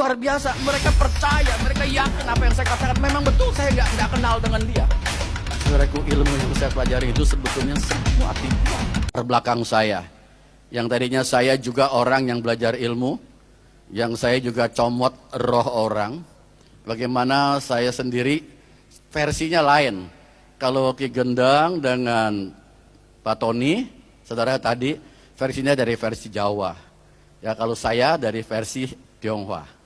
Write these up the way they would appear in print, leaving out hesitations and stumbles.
luar biasa. Mereka percaya, mereka yakin apa yang saya katakan memang betul. Saya nggak kenal dengan dia. Saudaraku, ilmu yang saya pelajari itu sebetulnya semua tipuan. Terbelakang saya, yang tadinya saya juga orang yang belajar ilmu, yang saya juga comot roh orang. Bagaimana saya sendiri versinya lain. Kalau Ki Gendang dengan Pak Tony, saudara tadi versinya dari versi Jawa. Ya, kalau saya dari versi Tionghoa.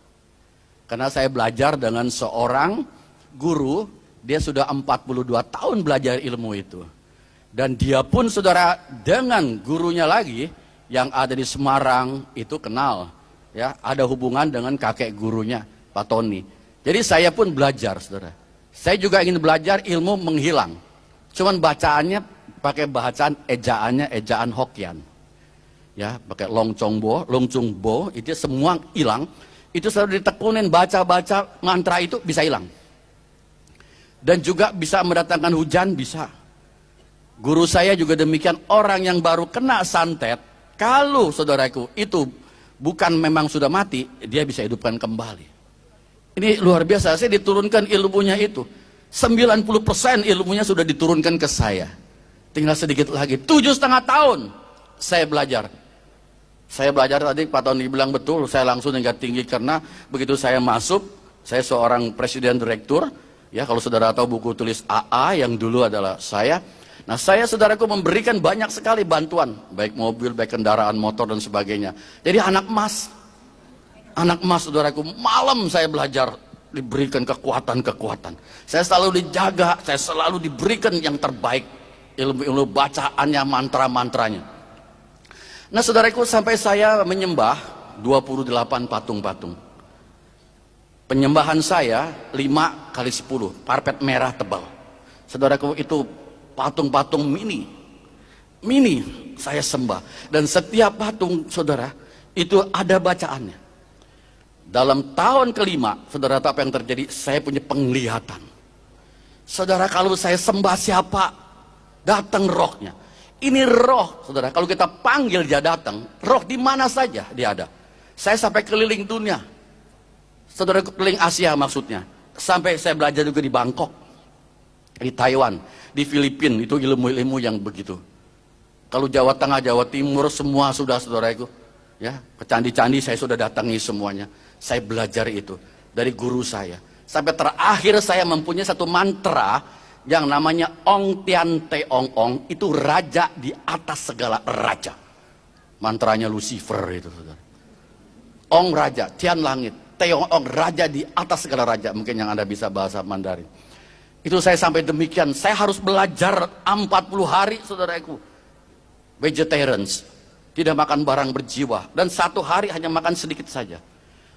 Karena saya belajar dengan seorang guru, dia sudah 42 tahun belajar ilmu itu. Dan dia pun saudara dengan gurunya lagi yang ada di Semarang itu kenal. Ya, ada hubungan dengan kakek gurunya Pak Tony. Jadi saya pun belajar, saudara. Saya juga ingin belajar ilmu menghilang. Cuman bacaannya pakai bacaan ejaannya ejaan Hokkien. Ya, pakai Longcung Bo, itu semua hilang. Itu selalu ditekunin baca-baca mantra itu bisa hilang. Dan juga bisa mendatangkan hujan, bisa. Guru saya juga demikian, orang yang baru kena santet, kalau saudaraku itu bukan memang sudah mati, dia bisa hidupkan kembali. Ini luar biasa, saya diturunkan ilmunya itu. 90% ilmunya sudah diturunkan ke saya. Tinggal sedikit lagi, 7,5 tahun saya belajar. Saya belajar tadi, Pak Tony bilang betul, saya langsung tingkat tinggi karena begitu saya masuk, saya seorang presiden direktur, ya kalau saudara tahu buku tulis AA yang dulu adalah saya. Nah saya saudaraku memberikan banyak sekali bantuan, baik mobil, baik kendaraan motor dan sebagainya. Jadi anak emas saudaraku, malam saya belajar, diberikan kekuatan-kekuatan. Saya selalu dijaga, saya selalu diberikan yang terbaik, ilmu-ilmu bacaannya, mantra-mantranya. Nah saudaraku, sampai saya menyembah 28 patung-patung. Penyembahan saya 5 kali 10, karpet merah tebal. Saudaraku, itu patung-patung mini saya sembah. Dan setiap patung saudara itu ada bacaannya. Dalam tahun kelima, saudara tahu apa yang terjadi? Saya punya penglihatan. Saudara, kalau saya sembah siapa, datang rohnya. Ini roh, saudara, kalau kita panggil dia datang, roh di mana saja dia ada. Saya sampai keliling dunia. Saudara, keliling Asia maksudnya. Sampai saya belajar juga di Bangkok, di Taiwan, di Filipina, itu ilmu-ilmu yang begitu. Kalau Jawa Tengah, Jawa Timur, semua sudah saudara itu. Ya, ke candi-candi saya sudah datangi semuanya. Saya belajar itu dari guru saya. Sampai terakhir saya mempunyai satu mantra yang namanya Ong Tian Te Ong Ong, itu raja di atas segala raja. Mantranya Lucifer itu, saudara. Ong raja, Tian langit, Te Ong Ong raja di atas segala raja. Mungkin yang Anda bisa bahasa Mandarin. Itu saya sampai demikian. Saya harus belajar 40 hari, saudaraku. Vegetarians, tidak makan barang berjiwa, dan 1 hari hanya makan sedikit saja.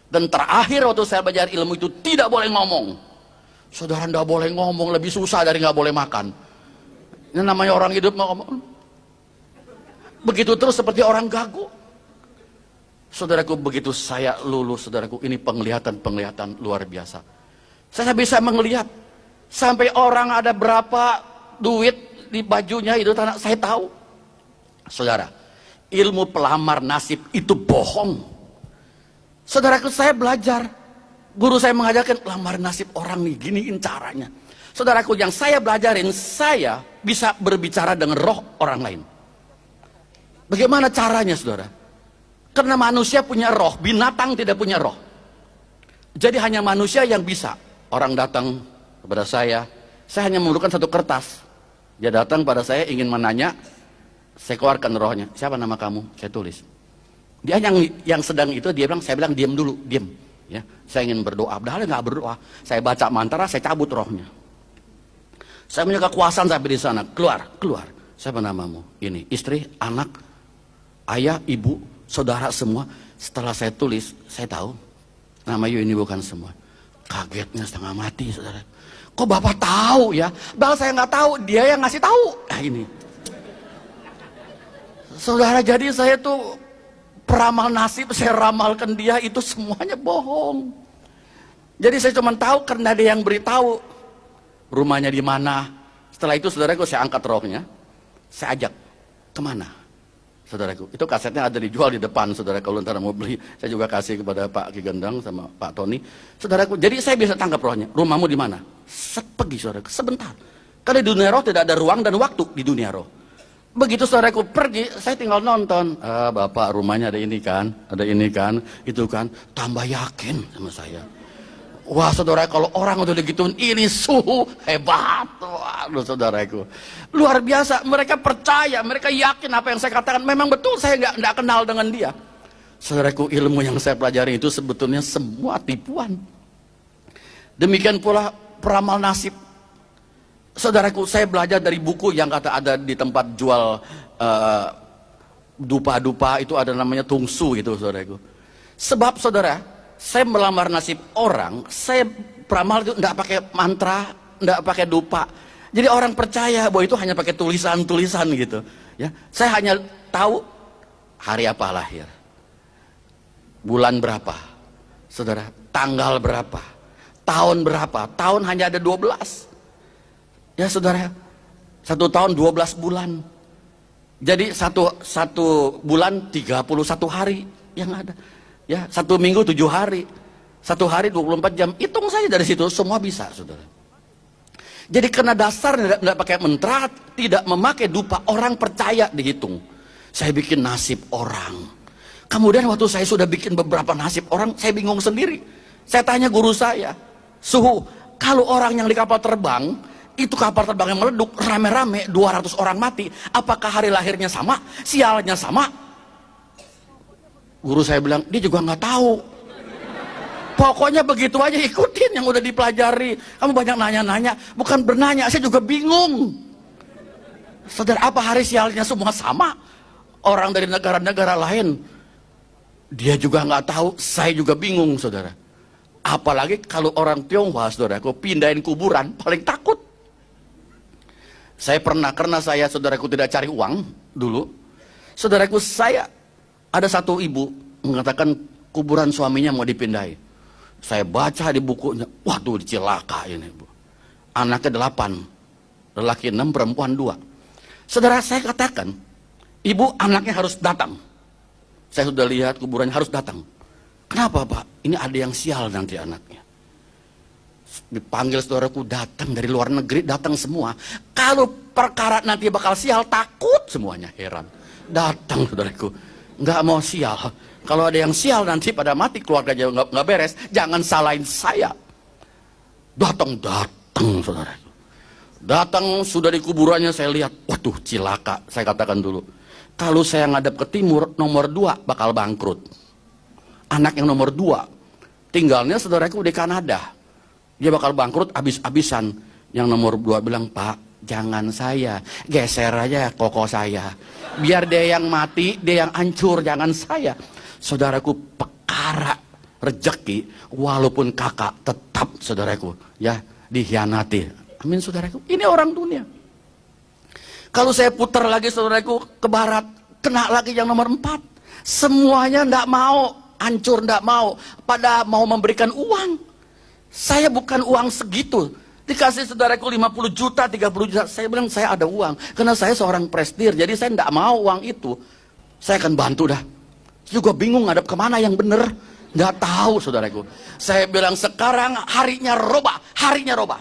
Dan terakhir waktu saya belajar ilmu itu tidak boleh ngomong. Saudara, tidak boleh ngomong, lebih susah dari nggak boleh makan. Ini namanya orang hidup ngomong. Begitu terus seperti orang gagu. Saudaraku, begitu saya lulus, saudaraku, ini penglihatan luar biasa. Saya bisa melihat sampai orang ada berapa duit di bajunya itu, saya tahu. Saudara, ilmu pelamar nasib itu bohong. Saudaraku, saya belajar. Guru saya mengajarkan lamar nasib orang nih, giniin caranya. Saudaraku, yang saya belajarin, saya bisa berbicara dengan roh orang lain. Bagaimana caranya, saudara? Karena manusia punya roh, binatang tidak punya roh. Jadi hanya manusia yang bisa. Orang datang kepada saya hanya memerlukan satu kertas. Dia datang pada saya ingin menanya, saya keluarkan rohnya. Siapa nama kamu? Saya tulis. Dia yang sedang itu, dia bilang, saya bilang diam dulu, diam. Ya, saya ingin berdoa, padahal nggak berdoa. Saya baca mantra, saya cabut rohnya. Saya punya kekuasaan sampai di sana. Keluar. Siapa namamu? Ini, istri, anak, ayah, ibu, saudara semua. Setelah saya tulis, saya tahu nama you ini bukan semua. Kagetnya setengah mati, saudara. Kok bapak tahu ya? Bahkan saya nggak tahu, dia yang ngasih tahu. Nah ini, saudara, jadi saya tuh peramal nasib, saya ramalkan dia, itu semuanya bohong. Jadi saya cuma tahu karena dia yang beritahu rumahnya di mana. Setelah itu saudaraku, saya angkat rohnya, saya ajak kemana? saudaraku. Itu kasetnya ada dijual di depan, saudara. Kalau ntar mau beli, saya juga kasih kepada Pak Ki Gendang sama Pak Tony. Saudaraku, jadi saya bisa tangkap rohnya. Rumahmu di mana? Pergi, saudaraku, sebentar. Karena di dunia roh tidak ada ruang dan waktu di dunia roh. Begitu saudaraku pergi, saya tinggal nonton. Bapak rumahnya ada ini kan, itu kan. Tambah yakin sama saya. Wah saudara, kalau orang udah digituin, ini suhu hebat. Waduh saudaraku, luar biasa. Mereka percaya, mereka yakin apa yang saya katakan memang betul. Saya nggak kenal dengan dia. Saudaraku, ilmu yang saya pelajari itu sebetulnya semua tipuan. Demikian pula peramal nasib. Saudaraku, saya belajar dari buku yang kata ada di tempat jual dupa-dupa, itu ada namanya tungsu gitu saudaraku. Sebab saudara, saya melamar nasib orang, saya peramal itu enggak pakai mantra, enggak pakai dupa. Jadi orang percaya bahwa itu hanya pakai tulisan-tulisan gitu. Ya, saya hanya tahu hari apa lahir, bulan berapa, saudara, tanggal berapa, tahun berapa. Tahun hanya ada 12. Ya saudara, 1 tahun 12 bulan. Jadi satu bulan 31 hari yang ada. Ya, 1 minggu 7 hari, 1 hari 24 jam. Hitung saja dari situ, semua bisa, saudara. Jadi karena dasar tidak pakai mantra, tidak memakai dupa, orang percaya dihitung. Saya bikin nasib orang. Kemudian waktu saya sudah bikin beberapa nasib orang, saya bingung sendiri. Saya tanya guru saya, Suhu, kalau orang yang di kapal terbang, itu kapal terbang yang meleduk, rame-rame 200 orang mati, apakah hari lahirnya sama, sialnya sama? Guru saya bilang, dia juga nggak tahu. Pokoknya begitu aja, ikutin yang udah dipelajari. Kamu banyak nanya-nanya, bukan bernanya, saya juga bingung. Saudara, apa hari sialnya semua sama? Orang dari negara-negara lain, dia juga nggak tahu, saya juga bingung, saudara. Apalagi kalau orang Tionghoa, saudaraku, pindahin kuburan, paling takut. Saya pernah, karena saya, saudaraku, tidak cari uang dulu. Saudaraku, saya ada satu ibu mengatakan kuburan suaminya mau dipindahi. Saya baca di bukunya, waduh cilaka ini bu. Anaknya 8, lelaki 6, perempuan 2. Saudara, saya katakan, ibu anaknya harus datang. Saya sudah lihat kuburannya harus datang. Kenapa pak? Ini ada yang sial nanti anaknya. Dipanggil saudaraku, datang dari luar negeri, datang semua. Kalau perkara nanti bakal sial, takut semuanya, heran. Datang saudaraku. Nggak mau sial. Kalau ada yang sial nanti pada mati keluarga nggak beres, jangan salahin saya. Datang saudara. Datang sudah di kuburannya, saya lihat, waduh cilaka. Saya katakan dulu, kalau saya ngadep ke timur, nomor 2 bakal bangkrut. Anak yang nomor 2 tinggalnya saudaraku di Kanada, dia bakal bangkrut abis-abisan. Yang nomor 2 bilang, Pak, jangan saya, geser aja koko saya, biar dia yang mati, dia yang hancur, jangan saya. Saudaraku, perkara rezeki walaupun kakak tetap saudaraku ya dikhianati. Amin saudaraku, ini orang dunia. Kalau saya putar lagi saudaraku ke barat, kena lagi yang nomor 4. Semuanya ndak mau, hancur, ndak mau, pada mau memberikan uang. Saya bukan uang segitu. Dikasih saudaraku 50 juta, 30 juta. Saya bilang saya ada uang. Karena saya seorang prestir. Jadi saya tidak mau uang itu. Saya akan bantu dah. Juga bingung ngadep kemana yang bener. Nggak tahu saudaraku. Saya bilang sekarang harinya robah. Harinya robah.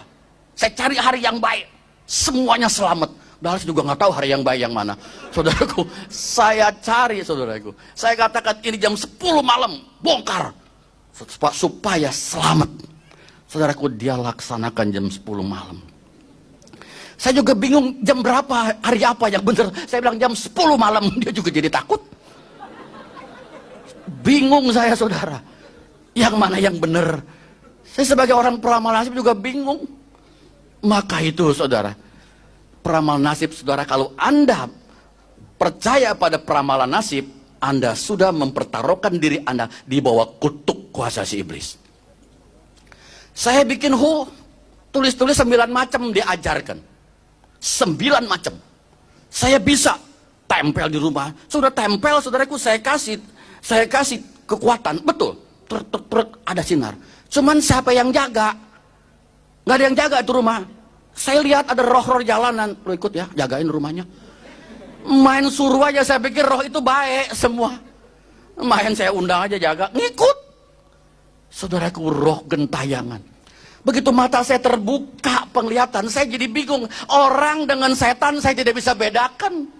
Saya cari hari yang baik. Semuanya selamat. Padahal saya juga nggak tahu hari yang baik yang mana. Saudaraku, saya cari saudaraku. Saya katakan ini jam 10 malam. Bongkar. Supaya selamat. Saudaraku, dia laksanakan jam 10 malam. Saya juga bingung jam berapa, hari apa yang benar. Saya bilang jam 10 malam, dia juga jadi takut. Bingung saya saudara. Yang mana yang benar. Saya sebagai orang peramal nasib juga bingung. Maka itu saudara, peramal nasib saudara, kalau Anda percaya pada peramalan nasib, Anda sudah mempertaruhkan diri Anda di bawah kutuk kuasa si iblis. Saya bikin tulis-tulis 9 macam diajarkan. 9 macam. Saya bisa tempel di rumah. Sudah tempel saudaraku, saya kasih kekuatan. Betul. Ada sinar. Cuman siapa yang jaga? Nggak ada yang jaga itu rumah. Saya lihat ada roh-roh jalanan. Lo ikut ya, jagain rumahnya. Main suruh aja, saya pikir roh itu baik semua. Main saya undang aja jaga, ngikut. Saudaraku, roh gentayangan. Begitu mata saya terbuka penglihatan, saya jadi bingung. Orang dengan setan saya tidak bisa bedakan.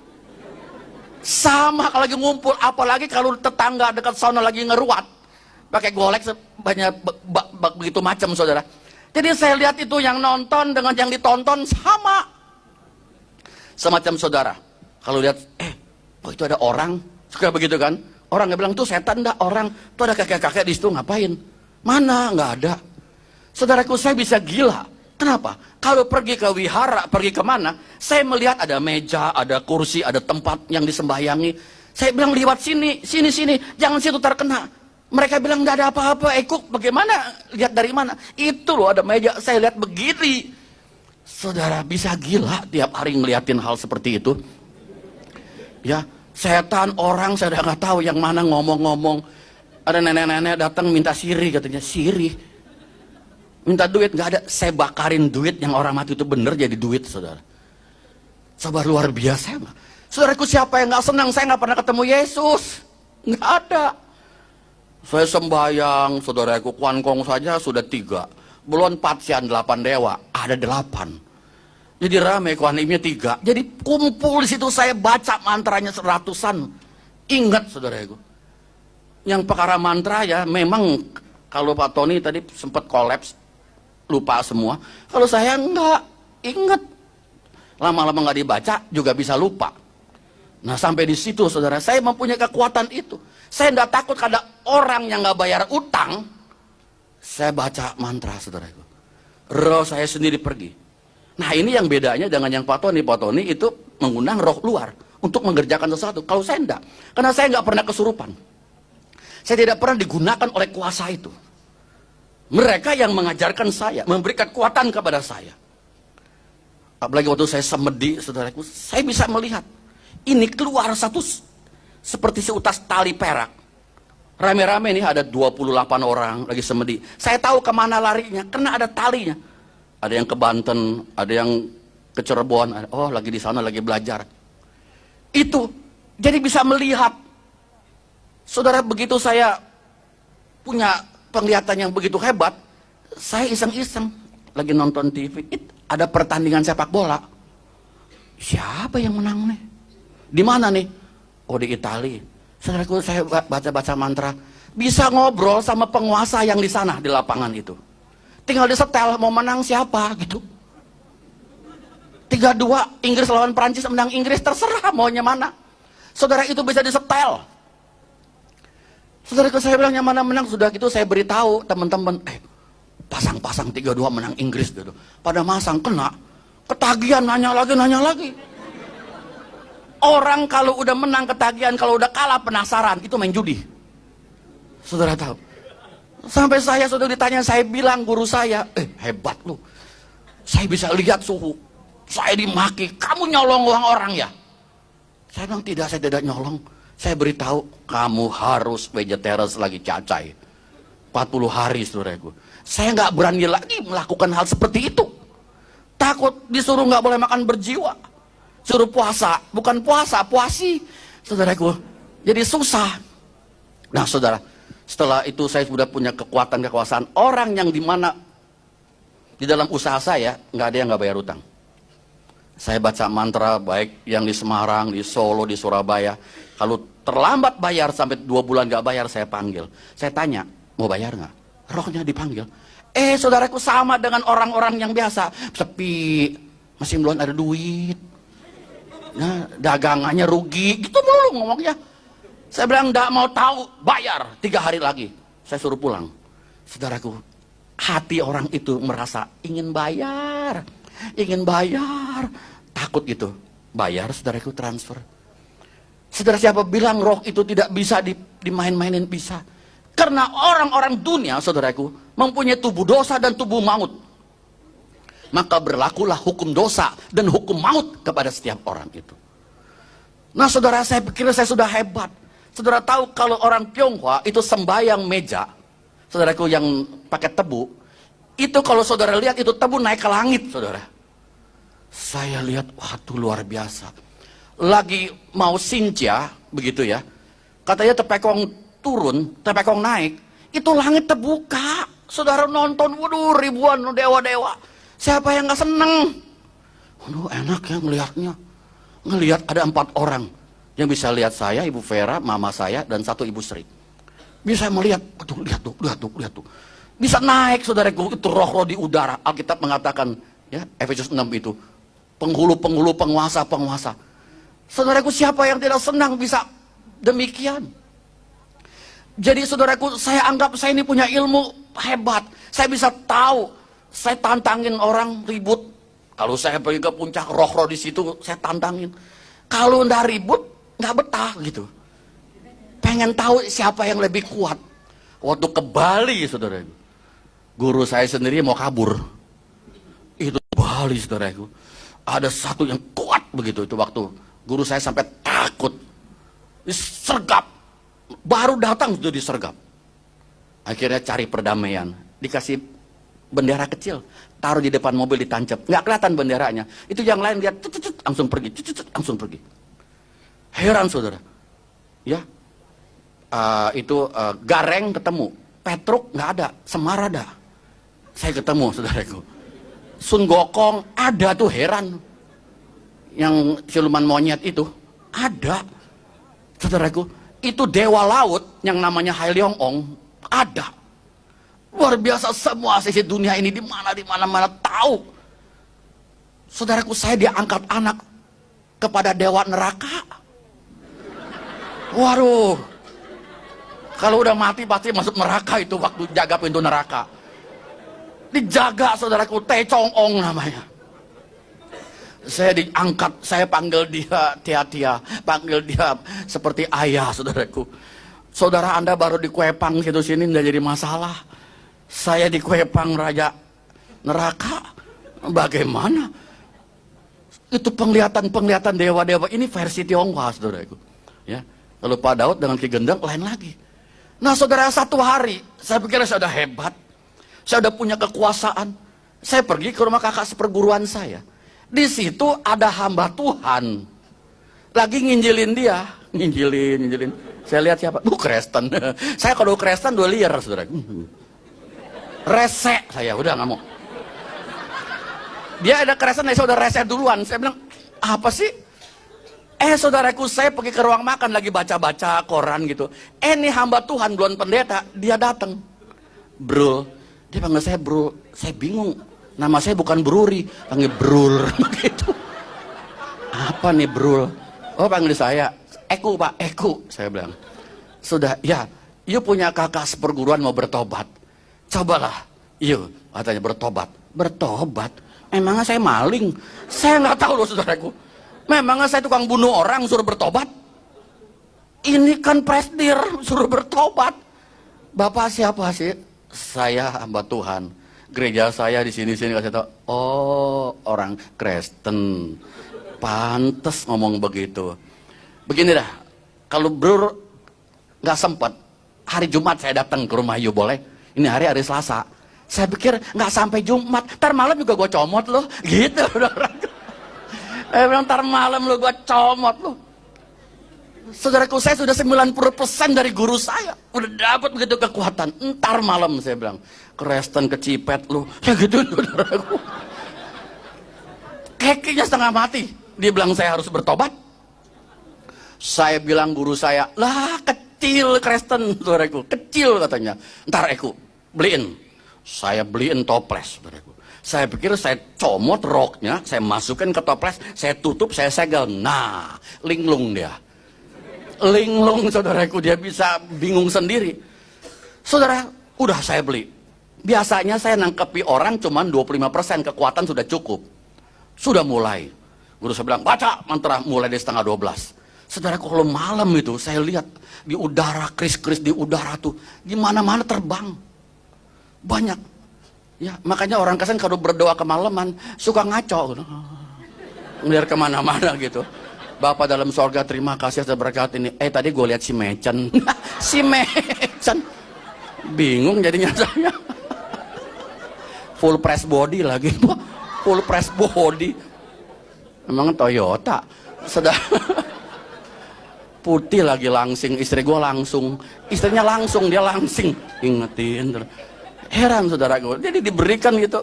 Sama kalau lagi ngumpul, apalagi kalau tetangga dekat sana lagi ngeruat. Pakai golek banyak begitu macam, saudara. Jadi saya lihat itu yang nonton dengan yang ditonton sama. Semacam saudara. Kalau lihat, kok itu ada orang? Suka begitu kan? Orang nggak bilang, tuh setan dah orang. Tuh ada kakek-kakek di situ ngapain? Mana? Nggak ada. Saudaraku, saya bisa gila. Kenapa? Kalau pergi ke wihara, pergi kemana, saya melihat ada meja, ada kursi, ada tempat yang disembahyangi. Saya bilang, lihat sini, sini, jangan situ terkena. Mereka bilang, nggak ada apa-apa. Kok bagaimana? Lihat dari mana? Itu loh, ada meja, saya lihat begini. Saudara, bisa gila tiap hari ngeliatin hal seperti itu. Ya, setan, orang, saya udah nggak tahu yang mana ngomong-ngomong. Ada nenek-nenek datang minta siri, katanya, siri. Minta duit, nggak ada. Saya bakarin duit yang orang mati itu bener jadi duit, saudara. Sabar luar biasa. Saudaraku, siapa yang nggak senang? Saya nggak pernah ketemu Yesus. Nggak ada. Saya sembahyang, saudaraku, kuankong saja sudah 3. Belum patsian 8 dewa, ada 8. Jadi rame kuanimnya 3. Jadi kumpul di situ, saya baca mantranya 100-an. Ingat, saudaraku. Yang perkara mantra ya, memang kalau Pak Tony tadi sempat kolaps, lupa semua. Kalau saya enggak, ingat. Lama-lama nggak dibaca juga bisa lupa. Nah, sampai di situ, saudara, saya mempunyai kekuatan itu. Saya enggak takut ada orang yang nggak bayar utang. Saya baca mantra, saudaraku. Roh saya sendiri pergi. Nah, ini yang bedanya dengan yang Pak Tony. Pak Tony itu mengundang roh luar untuk mengerjakan sesuatu. Kalau saya enggak, karena saya enggak pernah kesurupan. Saya tidak pernah digunakan oleh kuasa itu. Mereka yang mengajarkan saya, memberikan kekuatan kepada saya. Apalagi waktu saya semedi, saudaraku, saya bisa melihat. Ini keluar satu seperti seutas tali perak. Rame-rame nih, ada 28 orang lagi semedi. Saya tahu kemana larinya, karena ada talinya. Ada yang ke Banten, ada yang ke Cirebon. Oh, lagi di sana, lagi belajar. Itu, jadi bisa melihat. Saudara, begitu saya punya penglihatan yang begitu hebat, saya iseng-iseng lagi nonton TV, ada pertandingan sepak bola. Siapa yang menang nih? Di mana nih? Oh, di Italia. Saudaraku, saya baca-baca mantra, bisa ngobrol sama penguasa yang di sana di lapangan itu. Tinggal disetel mau menang siapa gitu. 3-2 Inggris lawan Prancis, menang Inggris, terserah maunya mana. Saudara, itu bisa disetel. Saudara, saya bilang yang mana menang, sudah gitu saya beritahu teman-teman, pasang-pasang 3-2 menang Inggris gitu. Pada masang kena, ketagihan nanya lagi. Orang kalau udah menang ketagihan, kalau udah kalah penasaran, itu main judi. Saudara tahu. Sampai saya sudah ditanya, saya bilang guru saya, hebat lu. Saya bisa lihat suhu. Saya dimaki, kamu nyolong uang orang ya? Saya bilang tidak, saya tidak nyolong. Saya beritahu, kamu harus vegetarian lagi cacai. 40 hari, saudaraku. Saya nggak berani lagi melakukan hal seperti itu. Takut disuruh nggak boleh makan berjiwa. Suruh puasa, bukan puasa, puasi. Saudaraku, jadi susah. Nah, saudara, setelah itu saya sudah punya kekuasaan. Orang yang dimana di dalam usaha saya, nggak ada yang nggak bayar utang. Saya baca mantra, baik yang di Semarang, di Solo, di Surabaya. Kalau terlambat bayar sampai 2 bulan gak bayar, saya panggil. Saya tanya, mau bayar gak? Rohnya dipanggil. Saudaraku, sama dengan orang-orang yang biasa. Sepi, masih belum ada duit. Nah, dagangannya rugi. Gitu mulu ngomongnya. Saya bilang, gak mau tahu, bayar. 3 hari lagi. Saya suruh pulang. Saudaraku, hati orang itu merasa ingin bayar. Takut gitu. Bayar, saudaraku, transfer. Saudara, siapa bilang roh itu tidak bisa dimain-mainin? Bisa. Karena orang-orang dunia, saudaraku, mempunyai tubuh dosa dan tubuh maut. Maka berlakulah hukum dosa dan hukum maut kepada setiap orang itu. Nah, saudara, saya pikir saya sudah hebat. Saudara tahu kalau orang Tionghoa itu sembahyang meja, saudaraku, yang pakai tebu, itu kalau saudara lihat itu tebu naik ke langit, saudara. Saya lihat, waduh, luar biasa. lagi mau sinja, begitu ya. Katanya tepekong turun, tepekong naik, itu langit terbuka. Saudara nonton, waduh ribuan dewa-dewa. Siapa yang gak seneng? Waduh enak ya ngelihatnya. Ngelihat ada 4 orang yang bisa lihat saya, Ibu Vera, mama saya, dan 1 Ibu Sri. Bisa melihat, aduh lihat tuh. Bisa naik saudaraku, itu roh-roh di udara. Alkitab mengatakan, ya Efesus 6 itu, penghulu-penghulu, penguasa-penguasa. Saudaraku, siapa yang tidak senang bisa demikian? Jadi saudaraku, saya anggap saya ini punya ilmu hebat. Saya bisa tahu, saya tantangin orang ribut. Kalau saya pergi ke puncak, roh-roh di situ saya tantangin. Kalau ndak ribut, nggak betah gitu. Pengen tahu siapa yang lebih kuat. Waktu ke Bali, saudaraku, guru saya sendiri mau kabur. Itu Bali, saudaraku. Ada satu yang kuat begitu itu waktu guru saya sampai takut. Disergap. Baru datang sudah disergap. Akhirnya cari perdamaian. Dikasih bendera kecil. Taruh di depan mobil ditancap. Nggak kelihatan benderanya. Itu yang lain lihat, langsung pergi. Langsung pergi. Heran saudara. Ya. Gareng ketemu. Petruk nggak ada. Semar ada. Saya ketemu saudaraku. Sun Gokong ada tuh, heran. Yang siluman monyet itu ada. Saudaraku, itu dewa laut yang namanya Hai Leong Ong ada. Luar biasa, semua sisi dunia ini di mana tahu. Saudaraku, saya diangkat anak kepada dewa neraka. Waduh. Kalau udah mati pasti masuk neraka itu waktu jaga pintu neraka. Dijaga saudaraku, Teh Chong Ong namanya. Saya diangkat, saya panggil dia Tia-Tia, panggil dia seperti ayah saudaraku. Saudara Anda baru dikuepang situ sini nggak jadi masalah. Saya dikuepang raja neraka, bagaimana? Itu penglihatan dewa-dewa ini versi Tionghoa saudaraku. Ya, kalau Pak Daud dengan Ki Gendeng lain lagi. Nah saudara, satu hari saya pikir saya sudah hebat. Saya udah punya kekuasaan. Saya pergi ke rumah kakak seperguruan saya. Di situ ada hamba Tuhan. Lagi nginjilin dia. Nginjilin. Saya lihat siapa? Kristen. Saya kalau Kristen 2 liar, saudara. Rese saya, udah nggak mau. Dia ada Kristen, saya udah rese duluan. Saya bilang, apa sih? Saudaraku, saya pergi ke ruang makan lagi baca-baca koran gitu. Ini hamba Tuhan, belum pendeta, dia datang. Bro. Dia panggil saya bro, saya bingung. Nama saya bukan Bruri, panggil Brul begitu. Apa nih Brul? Oh panggil saya Eku Pak, Eku. Saya bilang, sudah ya, you punya kakak seperguruan mau bertobat. Cobalah, you katanya bertobat. Bertobat? Emangnya saya maling? Saya nggak tahu loh saudaraku. Memangnya saya tukang bunuh orang suruh bertobat? Ini kan presdir suruh bertobat. Bapak siapa sih? Saya hamba Tuhan. Gereja saya di sini kasih tahu. Oh, orang Kristen. Pantes ngomong begitu. Begini dah. Kalau bro nggak sempat, hari Jumat saya datang ke rumah you boleh. Ini hari Selasa. Saya pikir nggak sampai Jumat. Ntar malam juga gue comot loh. Gitu. Saya bilang ntar malam lo gue comot loh. Saudaraku, saya sudah 90% dari guru saya. Udah dapat begitu kekuatan. Ntar malam saya bilang, Kristen kecipet lu. Ya gitu saudaraku. Kekinya setengah mati. Dia bilang saya harus bertobat. Saya bilang guru saya, lah kecil Kristen saudaraku. Kecil katanya. Ntar Eku, beliin. Saya beliin toples saudaraku. Saya pikir saya comot roknya, saya masukin ke toples, saya tutup, saya segel. Nah, linglung dia. Linglung saudaraku, dia bisa bingung sendiri. Saudara, udah saya beli. Biasanya saya nangkepi orang cuman 25%, kekuatan sudah cukup. Sudah mulai. Guru saya bilang, baca mantra mulai dari 11:30. Saudaraku, kalau malam itu saya lihat di udara, kris-kris di udara tuh, di mana-mana terbang. Banyak. Ya, makanya orang Kristen kalau berdoa kemalaman suka ngaco. Ngeliat kemana-mana gitu. Bapak dalam sorga, terima kasih atas berkat ini. Tadi gue lihat si Mecen. Si Mecen. Bingung jadinya saya. Full press body lagi. Full press body. Emang Toyota. Saudara, putih lagi langsing, istri gue langsung, istrinya langsung, dia langsing, ingetin. Heran saudaraku, jadi diberikan gitu.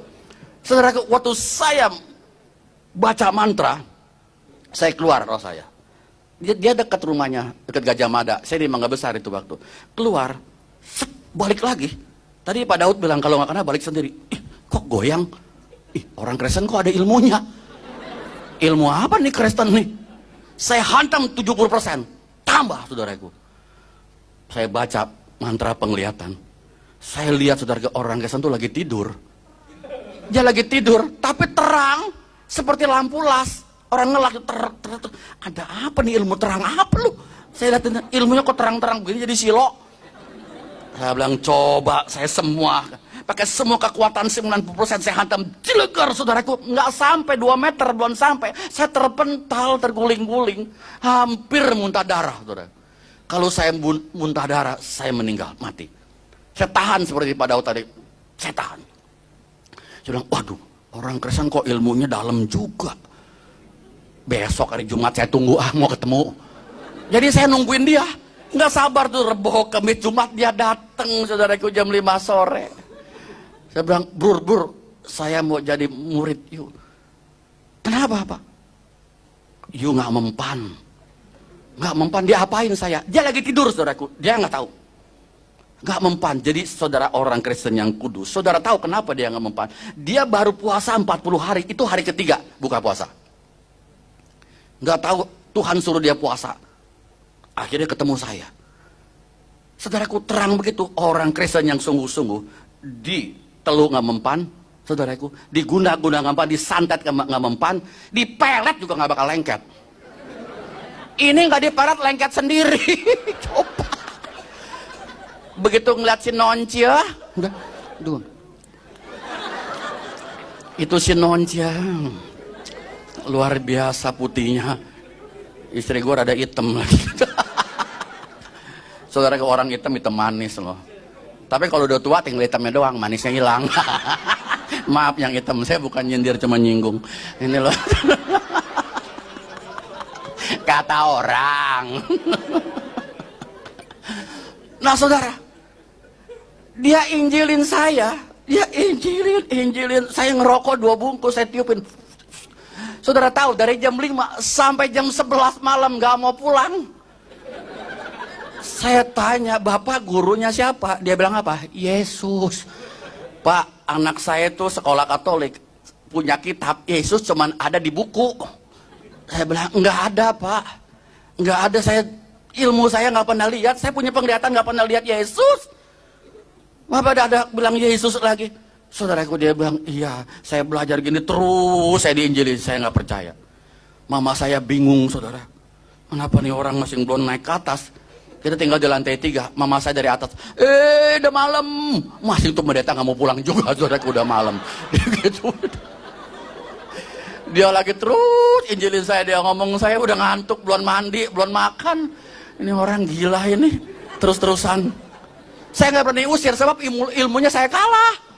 Saudaraku, waktu saya baca mantra, saya keluar roh saya. Dia dekat rumahnya, dekat Gajah Mada. Saya di Mangga Besar itu waktu. Keluar, set, balik lagi. Tadi Pak Daud bilang kalau nggak kena balik sendiri. Ih, kok goyang? Ih, orang Kristen kok ada ilmunya? Ilmu apa nih Kristen nih? Saya hantam 70%. Tambah saudaraku. Saya baca mantra penglihatan. Saya lihat saudara orang Kristen itu lagi tidur. Dia lagi tidur, tapi terang seperti lampu las. Orang ngelak, ada apa nih ilmu terang apa lu? Saya lihat ilmunya kok terang-terang begini jadi silo. Saya bilang coba saya semua pakai semua kekuatan 90% saya hantam cilegar saudaraku, nggak sampai 2 meter belum sampai. Saya terpental terguling-guling, hampir muntah darah saudara. Kalau saya muntah darah saya meninggal mati. Saya tahan seperti Pak Daud tadi, saya tahan. Saya bilang waduh orang Kristen kok ilmunya dalam juga. Besok hari Jumat saya tunggu mau ketemu. Jadi saya nungguin dia. Nggak sabar tuh Rebo, Kamis, Jumat dia datang saudaraku jam 5 sore. Saya bilang, Bur, saya mau jadi murid you. Kenapa Pak? You nggak mempan. Nggak mempan, dia apain saya? Dia lagi tidur saudaraku, dia nggak tahu. Nggak mempan, jadi saudara orang Kristen yang kudus. Saudara tahu kenapa dia nggak mempan? Dia baru puasa 40 hari, itu hari ketiga buka puasa. Nggak tahu Tuhan suruh dia puasa. Akhirnya ketemu saya. Saudaraku terang begitu. Orang Kristen yang sungguh-sungguh di teluk nggak mempan, saudaraku, di guna-guna nggak mempan, disantet nggak mempan, dipelet juga nggak bakal lengket. Ini nggak dipelet, lengket sendiri. Coba. Begitu ngeliat si Noncia, itu si Noncia. Luar biasa putihnya. Istri gue rada hitam lagi. Saudara ke orang hitam manis loh. Tapi kalau udah tua tinggal hitamnya doang, manisnya hilang. Maaf yang hitam, saya bukan nyindir cuma nyinggung. Ini loh. Kata orang. Nah saudara, dia injilin saya. Dia injilin. Saya ngerokok 2 bungkus, saya tiupin. Saudara tahu dari jam 5 sampai jam 11 malam gak mau pulang. Saya tanya, Bapak gurunya siapa? Dia bilang apa? Yesus. Pak, anak saya itu sekolah Katolik, punya kitab Yesus cuman ada di buku. Saya bilang, enggak ada Pak. Enggak ada, ilmu saya nggak pernah lihat. Saya punya penglihatan nggak pernah lihat Yesus. Bapak ada bilang Yesus lagi. Saudaraku dia bilang, iya saya belajar gini terus saya diinjilin, saya nggak percaya. Mama saya bingung saudara, kenapa nih orang masih belum naik ke atas. Kita tinggal di lantai 3, mama saya dari atas, udah malam, masih tuh pendeta nggak mau pulang juga, saudaraku udah malam. Gitu. Dia lagi terus injilin saya, dia ngomong saya udah ngantuk, belum mandi, belum makan. Ini orang gila ini, terus-terusan. Saya nggak berani usir sebab ilmunya saya kalah.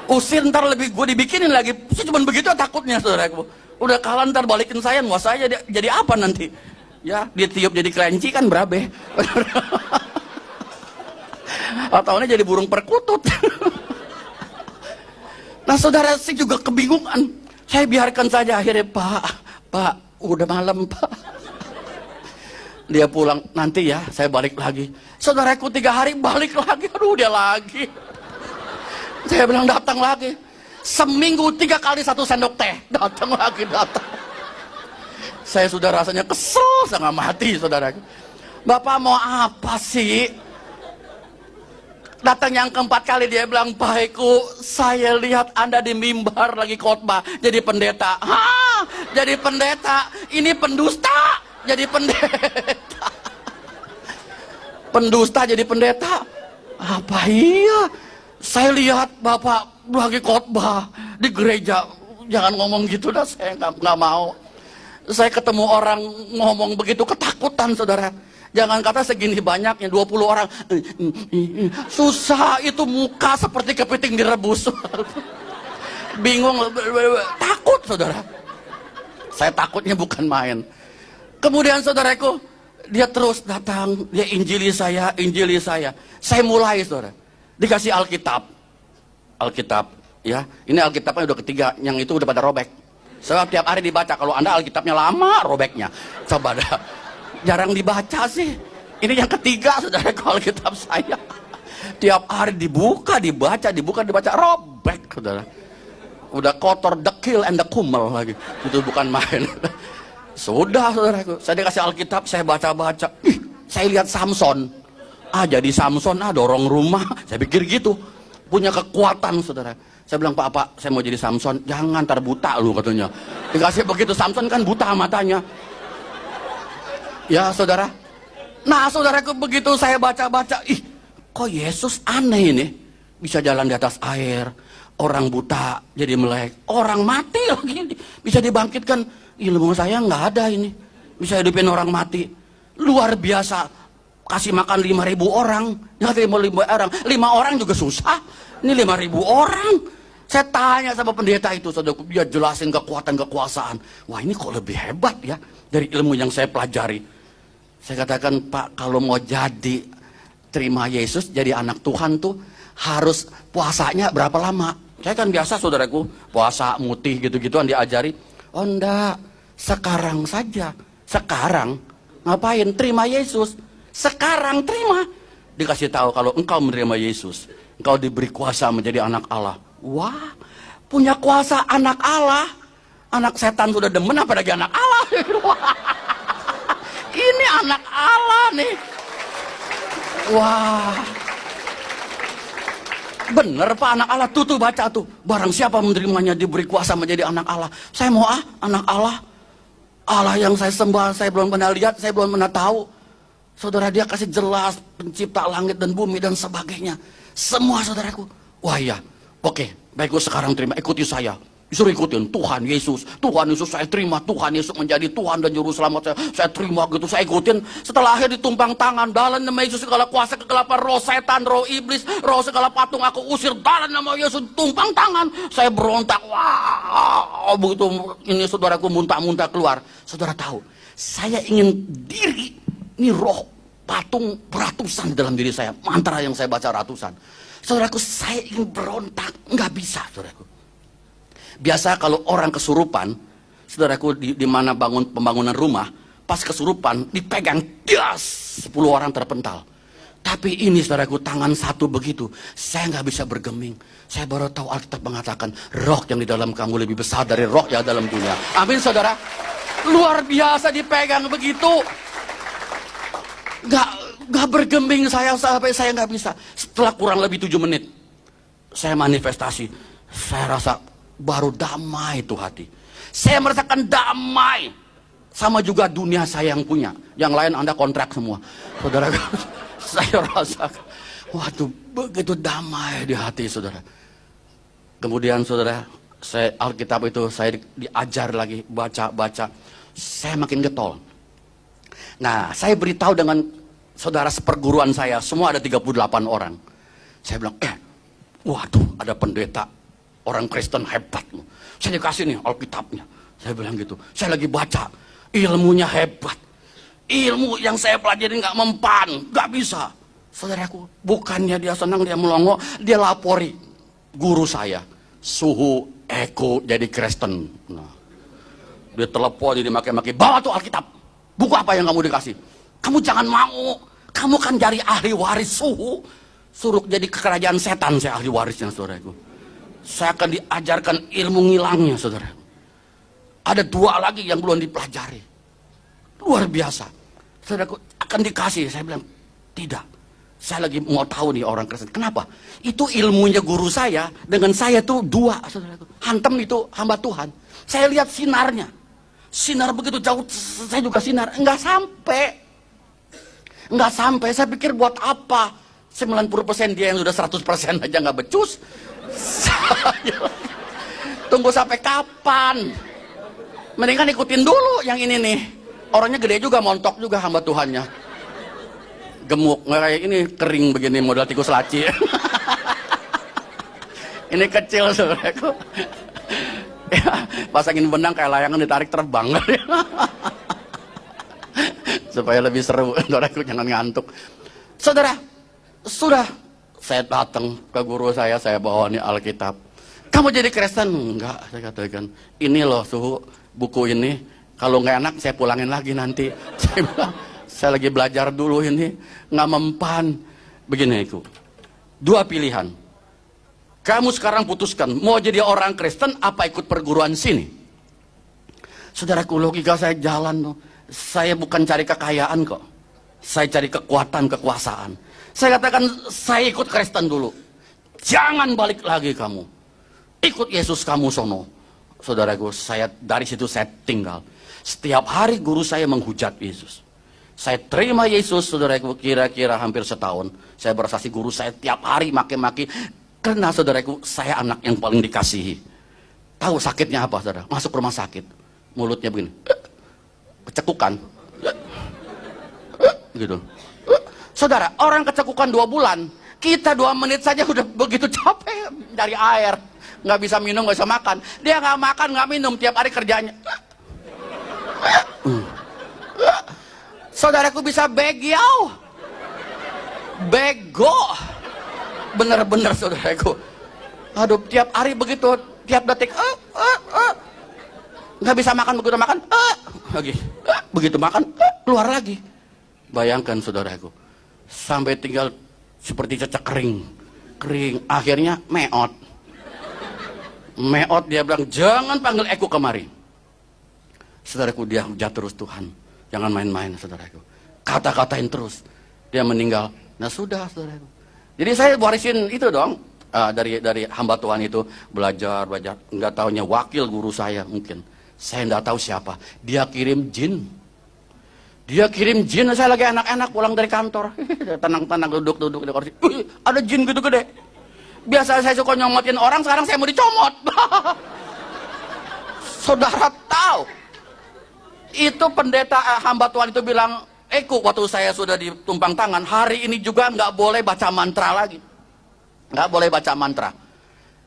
Usir ntar lebih gue dibikinin lagi, cuma begitu takutnya saudaraku. Udah kalah ntar balikin saya, wah saya jadi apa nanti? Ya ditiup jadi kelinci kan berabe. Atau ini jadi burung perkutut. Nah saudara sih juga kebingungan. Saya biarkan saja akhirnya, Pak, udah malam Pak. Dia pulang, nanti ya saya balik lagi. Saudaraku 3 hari balik lagi, aduh dia lagi. Saya bilang datang lagi. Seminggu 3 kali 1 sendok teh. Datang lagi. Saya sudah rasanya kesel setengah mati saudaraku. Bapak mau apa sih? Datang yang keempat kali dia bilang, Pak, saya lihat Anda di mimbar lagi khotbah jadi pendeta. Hah? Jadi pendeta? Ini pendusta. Jadi pendeta. Pendusta jadi pendeta? Apa iya? Saya lihat Bapak lagi khotbah di gereja. Jangan ngomong gitu dah, saya nggak mau. Saya ketemu orang ngomong begitu ketakutan saudara. Jangan kata segini banyaknya 20 orang. Susah itu, muka seperti kepiting direbus. Bingung, takut saudara. Saya takutnya bukan main. Kemudian saudaraku, dia terus datang, dia injili saya, injili saya. Saya mulai, saudara, dikasih Alkitab, ya. Ini Alkitabnya udah ketiga, yang itu udah pada robek. Sebab tiap hari dibaca. Kalau Anda Alkitabnya lama robeknya, coba dah. Jarang dibaca sih. Ini yang ketiga, saudara, Alkitab saya. Tiap hari dibuka, dibaca, robek, saudara. Udah kotor, dekil, and the kumel lagi. Itu bukan main. Sudah, saudaraku. Saya dikasih Alkitab, saya baca-baca. Saya lihat Samson. Jadi Samson, dorong rumah. Saya pikir gitu. Punya kekuatan, saudara. Saya bilang, Pak, saya mau jadi Samson. Jangan, ntar buta lu, katanya. Dikasih begitu, Samson kan buta matanya. Ya, saudara. Nah, saudaraku, begitu saya baca-baca. Kok Yesus aneh ini. Bisa jalan di atas air. Orang buta jadi melek. Orang mati lagi. Bisa dibangkitkan. Ilmu saya nggak ada ini. Bisa hidupin orang mati. Luar biasa. Kasih makan 5.000 orang. Ya, 5.000 orang. 5 orang juga susah. Ini 5.000 orang. Saya tanya sama pendeta itu, saudara, dia jelasin kekuatan, kekuasaan. Wah, ini kok lebih hebat ya dari ilmu yang saya pelajari. Saya katakan, Pak, kalau mau jadi terima Yesus, jadi anak Tuhan tuh harus puasanya berapa lama? Saya kan biasa, saudaraku, puasa, mutih, gitu-gituan diajari. Oh enggak, sekarang saja. Sekarang, ngapain? Terima Yesus. Sekarang terima. Dikasih tahu kalau engkau menerima Yesus, engkau diberi kuasa menjadi anak Allah. Wah, punya kuasa anak Allah. Anak setan sudah demen, apalagi anak Allah. Ini anak Allah nih. Wah, bener Pak, anak Allah. Tuh baca tuh. Barang siapa menerimanya diberi kuasa menjadi anak Allah. Saya mau anak Allah. Allah yang saya sembah, saya belum pernah lihat, saya belum pernah tahu. Saudara, dia kasih jelas pencipta langit dan bumi dan sebagainya. Semua, saudaraku. Wah iya, oke, baiklah sekarang terima, ikuti saya. Disuruh ikutin Tuhan Yesus saya terima. Tuhan Yesus menjadi Tuhan dan Juru Selamat saya terima gitu, saya ikutin. Setelah akhir ditumpang tangan, dalam nama Yesus segala kuasa kegelapan, roh setan, roh iblis, roh segala patung aku usir dalam nama Yesus. Tumpang tangan, saya berontak. Wah, begitu ini saudaraku muntah-muntah keluar. Saudara tahu, saya ingin diri, ini roh patung beratusan di dalam diri saya, mantra yang saya baca ratusan. Saudaraku, saya ingin berontak, nggak bisa, saudaraku. Biasa kalau orang kesurupan, saudaraku, di mana pembangunan rumah, pas kesurupan dipegang, das, 10 orang terpental. Tapi ini, saudaraku, tangan satu begitu, saya nggak bisa bergeming. Saya baru tahu Alkitab mengatakan roh yang di dalam kamu lebih besar dari roh yang dalam dunia. Amin, saudara. Luar biasa dipegang begitu. Gak bergeming saya sampai saya nggak bisa. Setelah kurang lebih 7 menit, saya manifestasi. Saya rasa baru damai itu hati. Saya merasakan damai. Sama juga dunia saya yang punya. Yang lain Anda kontrak semua. Saudara, saya rasakan, waduh, begitu damai di hati, saudara. Kemudian, saudara, saya Alkitab itu saya diajar lagi, baca. Saya makin getol. Nah, saya beritahu dengan saudara seperguruan saya, semua ada 38 orang. Saya bilang, waduh, ada pendeta, orang Kristen hebat. Saya dikasih nih Alkitabnya. Saya bilang gitu, saya lagi baca, ilmunya hebat. Ilmu yang saya pelajari nggak mempan, nggak bisa. Saudaraku, bukannya dia senang, dia melongo, dia lapori guru saya, suhu Eko jadi Kristen. Nah, dia telepon, dia maki-maki, bawa tuh Alkitab. Buku apa yang kamu dikasih? Kamu jangan mau. Kamu kan dari ahli waris suhu. Suruh jadi kerajaan setan, saya ahli warisnya, saudaraku. Saya akan diajarkan ilmu ngilangnya, saudara. Ada 2 lagi yang belum dipelajari. Luar biasa. Saudaraku, akan dikasih. Saya bilang, tidak. Saya lagi mau tahu nih orang Kristen. Kenapa? Itu ilmunya guru saya. Dengan saya tuh 2, saudaraku. Hantem itu hamba Tuhan. Saya lihat sinarnya. Sinar begitu jauh, saya juga sinar. Enggak sampai. Saya pikir buat apa? 90% dia yang sudah 100% aja nggak becus. Tunggu sampai kapan? Mendingan ikutin dulu yang ini nih. Orangnya gede juga, montok juga hamba Tuhannya. Gemuk, nggak kayak ini kering begini model tikus laci. Ini kecil, saudaraku. Ya, pasangin benang kayak layangan ditarik terbang. Supaya lebih seru, saudaraku, jangan ngantuk. Saudara, sudah saya datang ke guru saya bawa nih Alkitab. Kamu jadi Kristen? Enggak, saya katakan. Ini loh suhu buku ini. Kalau nggak enak saya pulangin lagi nanti. Saya bilang, saya lagi belajar dulu ini, nggak mempan. Begini itu, dua pilihan. Kamu sekarang putuskan, mau jadi orang Kristen apa ikut perguruan sini? Saudaraku, logika saya jalan tuh. Saya bukan cari kekayaan kok. Saya cari kekuatan, kekuasaan. Saya katakan, saya ikut Kristen dulu. Jangan balik lagi kamu. Ikut Yesus kamu sono. Saudaraku, saya dari situ saya tinggal. Setiap hari guru saya menghujat Yesus. Saya terima Yesus, saudaraku, kira-kira hampir setahun. Saya bersaksi guru saya tiap hari maki-maki. Karena saudaraku, saya anak yang paling dikasihi. Tahu sakitnya apa, saudara? Masuk rumah sakit. Mulutnya begini. Kecekukan. Gitu. Saudara, orang kecekukan 2 bulan. Kita 2 menit saja udah begitu capek dari air. Nggak bisa minum, nggak bisa makan. Dia nggak makan, nggak minum, tiap hari kerjanya. Saudaraku bisa begiau. Bego. Bener-bener saudaraku. Aduh, tiap hari begitu, tiap detik. Nggak bisa makan, begitu makan. Lagi. Begitu makan, keluar lagi. Bayangkan saudaraku. Sampai tinggal seperti cecek kering. Kering. Akhirnya meot. Meot, dia bilang, jangan panggil Eko kemari. Saudaraku, dia hujat terus Tuhan. Jangan main-main, saudaraku. Kata-katain terus. Dia meninggal. Nah sudah, saudaraku. Jadi saya warisin itu dong. Dari hamba Tuhan itu. Belajar. Nggak taunya wakil guru saya mungkin. Saya nggak tahu siapa. Dia kirim jin. Saya lagi enak-enak pulang dari kantor. Tenang-tenang duduk di kursi. Ada jin gitu gede. Biasa saya suka nyomotin orang, sekarang saya mau dicomot. Saudara tahu, itu pendeta hamba Tuhan itu bilang, Eko, waktu saya sudah ditumpang tangan, hari ini juga nggak boleh baca mantra lagi. Nggak boleh baca mantra.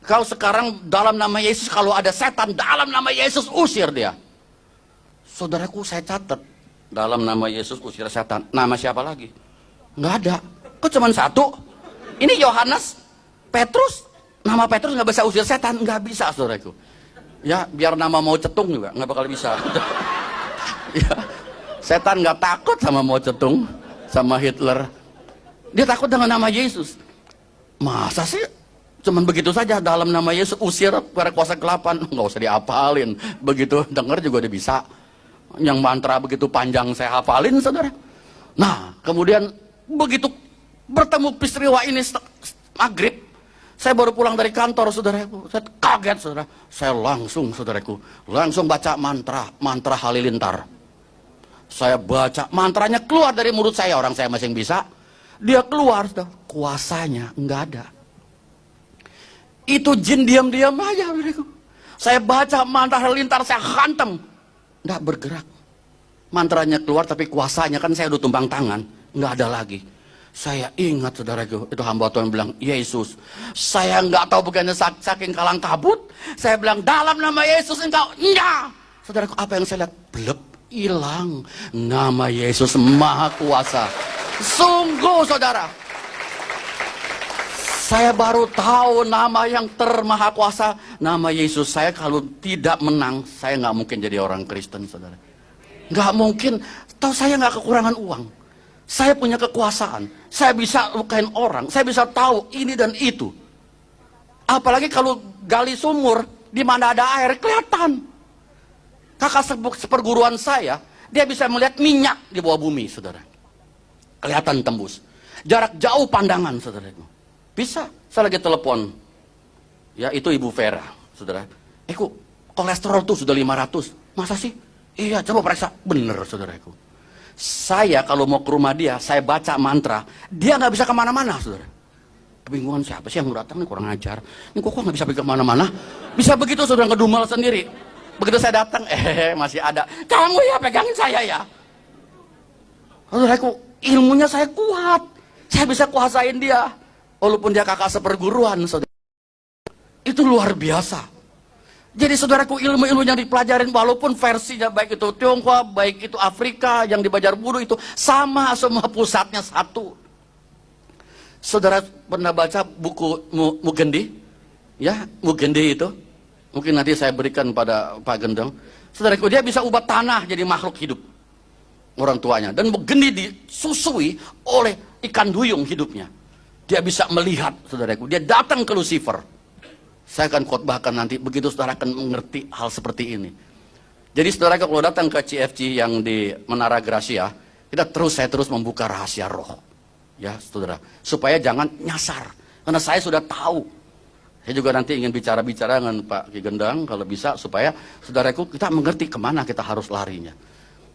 Kau sekarang dalam nama Yesus, kalau ada setan, dalam nama Yesus usir dia. Saudaraku, saya catat, dalam nama Yesus usir setan. Nama siapa lagi? Nggak ada. Kok cuma 1? Ini Yohanes, Petrus, nama Petrus nggak bisa usir setan, nggak bisa, saudaraku. Ya, biar nama Mao Cetung juga nggak bakal bisa. Ya, setan nggak takut sama Mao Cetung, sama Hitler. Dia takut dengan nama Yesus. Masa sih? Cuman begitu saja dalam nama Yesus usir para kuasa kegelapan, nggak usah diapalin. Begitu dengar juga udah bisa. Yang mantra begitu panjang saya hafalin, saudara. Nah, kemudian begitu bertemu peristiwa ini maghrib. Saya baru pulang dari kantor, saudaraku. Saya kaget, saudara. Saya langsung, saudaraku, langsung baca mantra halilintar. Saya baca, mantranya keluar dari mulut saya. Orang saya masih bisa. Dia keluar, saudara. Kuasanya nggak ada. Itu jin diam-diam aja, saudaraku. Saya baca mantra halilintar, saya hantam. Nggak bergerak. Mantranya keluar, tapi kuasanya kan saya udah tumpang tangan. Nggak ada lagi. Saya ingat, saudaraku, itu hamba Tuhan bilang, Yesus, saya nggak tahu bukannya saking kalang kabut. Saya bilang, dalam nama Yesus engkau, enggak. Saudaraku, apa yang saya lihat? Blep, hilang. Nama Yesus Maha Kuasa. Sungguh, saudara. Saya baru tahu nama yang termaha kuasa, nama Yesus. Saya kalau tidak menang, saya nggak mungkin jadi orang Kristen, saudara. Nggak mungkin. Tahu saya nggak kekurangan uang. Saya punya kekuasaan, saya bisa lukain orang, saya bisa tahu ini dan itu. Apalagi kalau gali sumur, di mana ada air, kelihatan. Kakak seperguruan saya, dia bisa melihat minyak di bawah bumi, saudara. Kelihatan tembus. Jarak jauh pandangan, saudara. Bisa, saya lagi telepon. Ya, itu Ibu Vera, saudara. Kok kolesterol tuh sudah 500. Masa sih? Iya, coba periksa. Bener, saudaraku. Saya kalau mau ke rumah dia, saya baca mantra, dia nggak bisa kemana-mana, saudara. Kebingungan, siapa sih yang datang nih, kurang ajar. Ini kok nggak bisa pergi kemana-mana? Bisa begitu, saudara, ngedumel sendiri. Begitu saya datang, masih ada. Kamu ya pegangin saya ya. Saudaraku, ilmunya saya kuat. Saya bisa kuasain dia. Walaupun dia kakak seperguruan, saudara. Itu luar biasa. Jadi saudaraku, ilmu-ilmu yang dipelajarin walaupun versinya baik itu Tionghoa, baik itu Afrika, yang di Banjar Budu itu sama, semua pusatnya satu. Saudara pernah baca buku Mugendi? Ya, Mugendi itu. Mungkin nanti saya berikan pada Pak Gendeng. Saudaraku, dia bisa ubah tanah jadi makhluk hidup. Orang tuanya. Dan Mugendi disusui oleh ikan duyung hidupnya. Dia bisa melihat, saudaraku. Dia datang ke Lucifer. Saya akan khotbahkan nanti, begitu saudara akan mengerti hal seperti ini. Jadi saudara kalau datang ke CFC yang di Menara Gracia, saya terus membuka rahasia roh. Ya saudara, supaya jangan nyasar. Karena saya sudah tahu. Saya juga nanti ingin bicara-bicara dengan Pak Ki Gendang, kalau bisa, supaya saudaraku kita mengerti kemana kita harus larinya.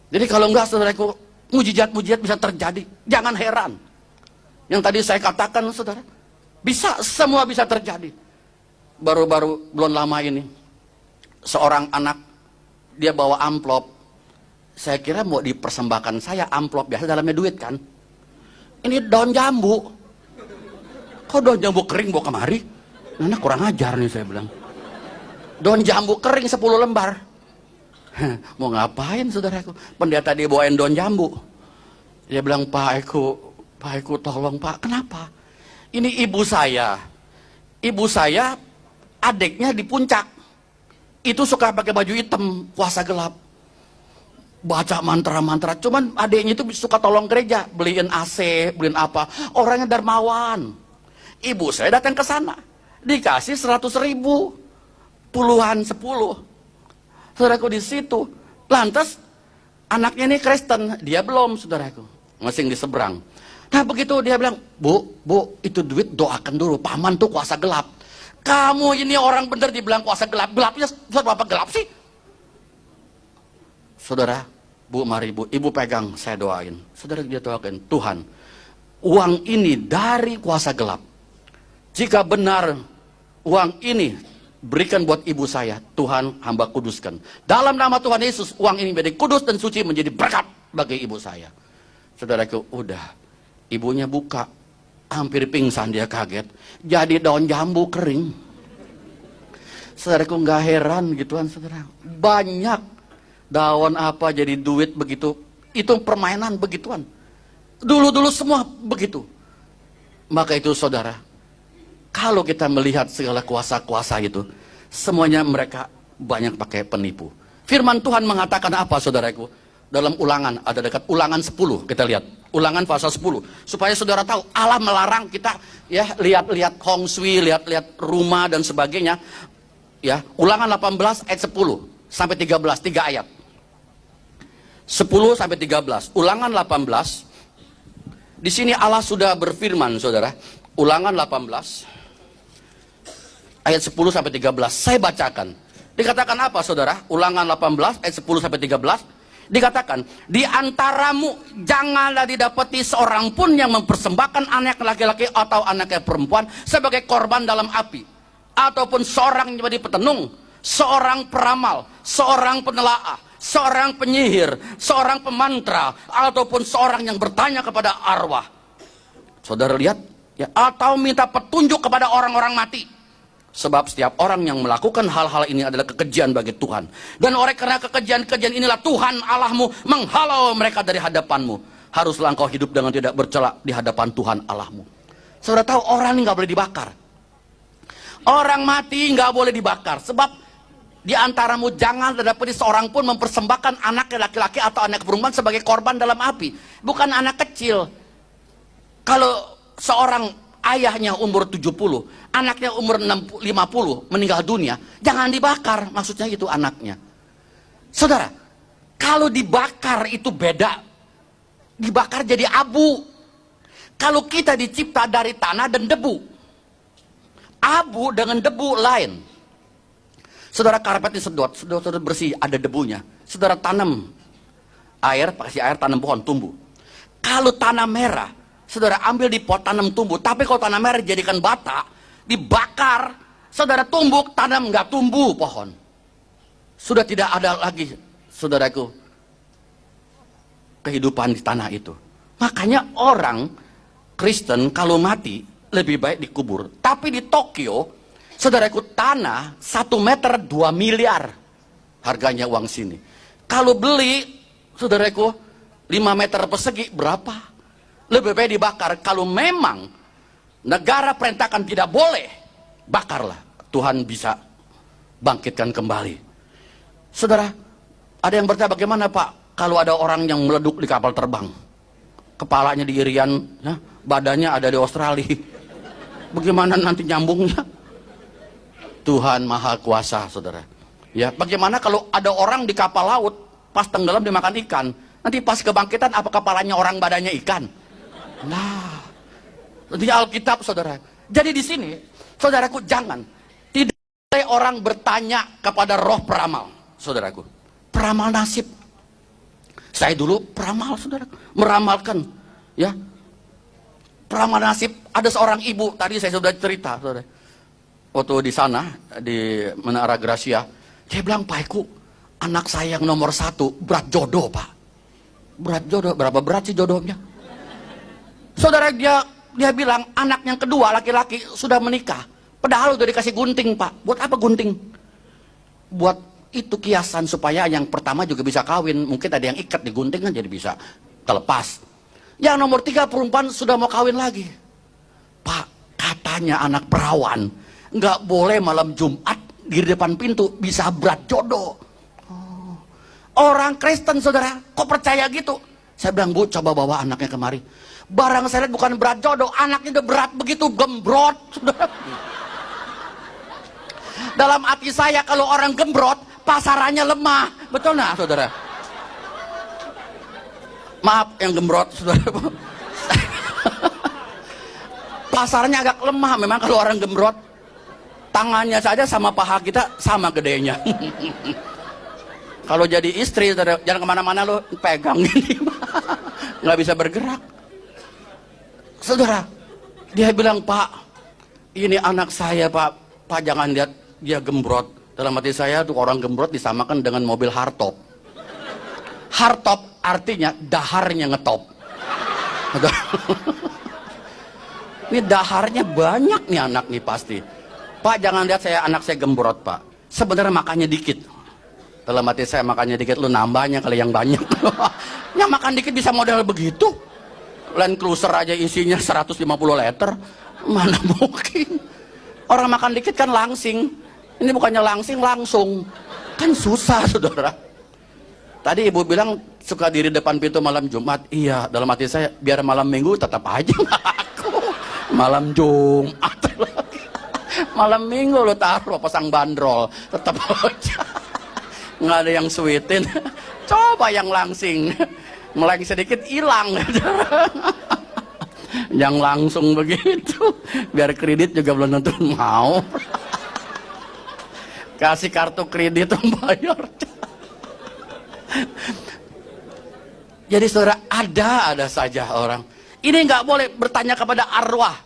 Jadi kalau enggak saudaraku, mujizat-mujizat bisa terjadi. Jangan heran. Yang tadi saya katakan saudara, bisa, semua bisa terjadi. Baru-baru belum lama ini seorang anak dia bawa amplop, saya kira mau dipersembahkan saya amplop biasa dalamnya duit kan, ini daun jambu. Kok daun jambu kering bawa kemari? Nah, kurang ajar nih saya bilang. Daun jambu kering 10 lembar. Mau ngapain saudaraku? Pendeta dia bawain daun jambu. Dia bilang, Pak Eko tolong Pak. Kenapa? Ini ibu saya adiknya di puncak itu suka pakai baju hitam, kuasa gelap, baca mantra-mantra. Cuman adiknya itu suka tolong gereja, beliin AC, beliin apa. Orangnya dermawan. Ibu saya datang ke sana, dikasih 100.000, puluhan 10. Saudaraku di situ. Lantas anaknya ini Kristen, dia belum, saudaraku, masih di seberang. Nah begitu dia bilang, Bu, itu duit doakan dulu, paman tuh kuasa gelap. Kamu ini orang bener dibilang kuasa gelap. Gelapnya berapa gelap sih? Saudara, Bu, mari Bu, Ibu pegang, saya doain. Saudara dia doakan, Tuhan, uang ini dari kuasa gelap. Jika benar uang ini berikan buat ibu saya, Tuhan hamba kuduskan. Dalam nama Tuhan Yesus, uang ini menjadi kudus dan suci, menjadi berkat bagi ibu saya. Saudaraku, udah. Ibunya buka. Hampir pingsan, dia kaget. Jadi daun jambu kering. Saudaraku, nggak heran gituan saudara. Banyak daun apa jadi duit begitu. Itu permainan begituan. Dulu-dulu semua begitu. Maka itu saudara, kalau kita melihat segala kuasa-kuasa itu, semuanya mereka banyak pakai penipu. Firman Tuhan mengatakan apa saudaraku? Dalam Ulangan, ada dekat Ulangan 10, kita lihat. Ulangan pasal 10. Supaya saudara tahu, Allah melarang kita ya lihat-lihat Hong Sui, lihat-lihat rumah dan sebagainya. Ya, Ulangan 18 ayat 10 sampai 13, 3 ayat. 10 sampai 13. Ulangan 18. Di sini Allah sudah berfirman, saudara. Ulangan 18 ayat 10 sampai 13. Saya bacakan. Dikatakan apa, saudara? Ulangan 18 ayat 10 sampai 13. Dikatakan, di antaramu janganlah didapati seorang pun yang mempersembahkan anak laki-laki atau anaknya perempuan sebagai korban dalam api, ataupun seorang yang menjadi petenung, seorang peramal, seorang penelaah, seorang penyihir, seorang pemantra, ataupun seorang yang bertanya kepada arwah. Saudara lihat, ya, atau minta petunjuk kepada orang-orang mati. Sebab setiap orang yang melakukan hal-hal ini adalah kekejian bagi Tuhan. Dan oleh karena kekejian-kekejian inilah Tuhan Allahmu menghalau mereka dari hadapanmu. Haruslah engkau hidup dengan tidak bercela di hadapan Tuhan Allahmu. Saudara tahu orang ini nggak boleh dibakar. Orang mati nggak boleh dibakar. Sebab di antaramu jangan didapati seorang pun mempersembahkan anak laki-laki atau anak perempuan sebagai korban dalam api. Bukan anak kecil. Kalau seorang ayahnya umur 70, anaknya umur 50 meninggal dunia, jangan dibakar, maksudnya itu anaknya. Saudara, kalau dibakar itu beda. Dibakar jadi abu. Kalau kita dicipta dari tanah dan debu. Abu dengan debu lain. Saudara, karpet disedot, saudara bersih, ada debunya. Saudara tanam air, kasih air, tanam pohon, tumbuh. Kalau tanah merah, saudara ambil di pot, tanam tumbuh. Tapi kalau tanah merah jadikan bata, dibakar, saudara tumbuk, tanam nggak tumbuh pohon. Sudah tidak ada lagi, saudaraku, kehidupan di tanah itu. Makanya orang Kristen kalau mati lebih baik dikubur. Tapi di Tokyo Saudaraku, tanah 1 meter 2 miliar harganya uang sini. Kalau beli, saudaraku, 5 meter persegi berapa? Lebih baik dibakar. Kalau memang negara perintahkan tidak boleh, bakarlah. Tuhan bisa bangkitkan kembali. Saudara, ada yang bertanya, bagaimana Pak kalau ada orang yang meleduk di kapal terbang? Kepalanya di Irian, ya, badannya ada di Australia. Bagaimana nanti nyambungnya? Tuhan Maha Kuasa, saudara. Ya, bagaimana kalau ada orang di kapal laut, pas tenggelam dimakan ikan, nanti pas kebangkitan apa kepalanya orang, badannya ikan? Nah, di Alkitab, saudara. Jadi di sini, saudaraku, jangan tidak boleh orang bertanya kepada roh peramal, saudaraku. Peramal nasib. Saya dulu peramal, saudara, meramalkan, ya. Peramal nasib. Ada seorang ibu, tadi saya sudah cerita, saudara. Waktu di sana, di Menara Gracia, dia bilang, Pak Eko, anak saya yang nomor 1 berat jodoh, Pak. Berat jodoh, berapa berat sih jodohnya? Saudara, dia bilang anak yang kedua laki-laki sudah menikah. Padahal udah dikasih gunting, Pak. Buat apa gunting? Buat itu kiasan supaya yang pertama juga bisa kawin. Mungkin ada yang ikat di gunting kan jadi bisa terlepas. Yang nomor 3 perempuan sudah mau kawin lagi. Pak, katanya anak perawan nggak boleh malam Jumat di depan pintu, bisa berat jodoh. Oh. Orang Kristen, saudara, kok percaya gitu? Saya bilang, Bu, coba bawa anaknya kemari. Barang saya lihat bukan berat jodoh, anaknya udah berat begitu, gembrot, saudara. Dalam hati saya, kalau orang gembrot, pasarannya lemah. Betul nggak, saudara? Maaf yang gembrot, saudara. Pasarannya agak lemah memang kalau orang gembrot. Tangannya saja sama paha kita sama gedenya. Kalau jadi istri, saudara, jangan kemana-mana lo pegang gini. Nggak bisa bergerak. Saudara, dia bilang, Pak, ini anak saya, Pak. Pak, jangan lihat dia gembrot. Dalam hati saya tuh orang gembrot disamakan dengan mobil hardtop. Hardtop artinya daharnya ngetop. Ini daharnya banyak nih anak nih pasti. Pak, jangan lihat anak saya gembrot, Pak. Sebenarnya makannya dikit. Dalam hati saya, makannya dikit, lu nambahnya kali yang banyak. Yang makan dikit bisa model begitu. Land Cruiser aja isinya 150 liter. Mana mungkin. Orang makan dikit kan langsing. Ini bukannya langsing, langsung. Kan susah, saudara. Tadi ibu bilang suka diri depan pintu malam Jumat. Iya, dalam hati saya, biar malam Minggu tetap aja aku. Malam Jumat lagi. Malam Minggu lo taruh pasang bandrol. Tetap aja. Nggak ada yang sweetin. Coba yang langsing. Meleng sedikit hilang. Yang langsung begitu, biar kredit juga belum tentu mau. Kasih kartu kredit bayar. Jadi saudara, ada saja orang. Ini nggak boleh bertanya kepada arwah.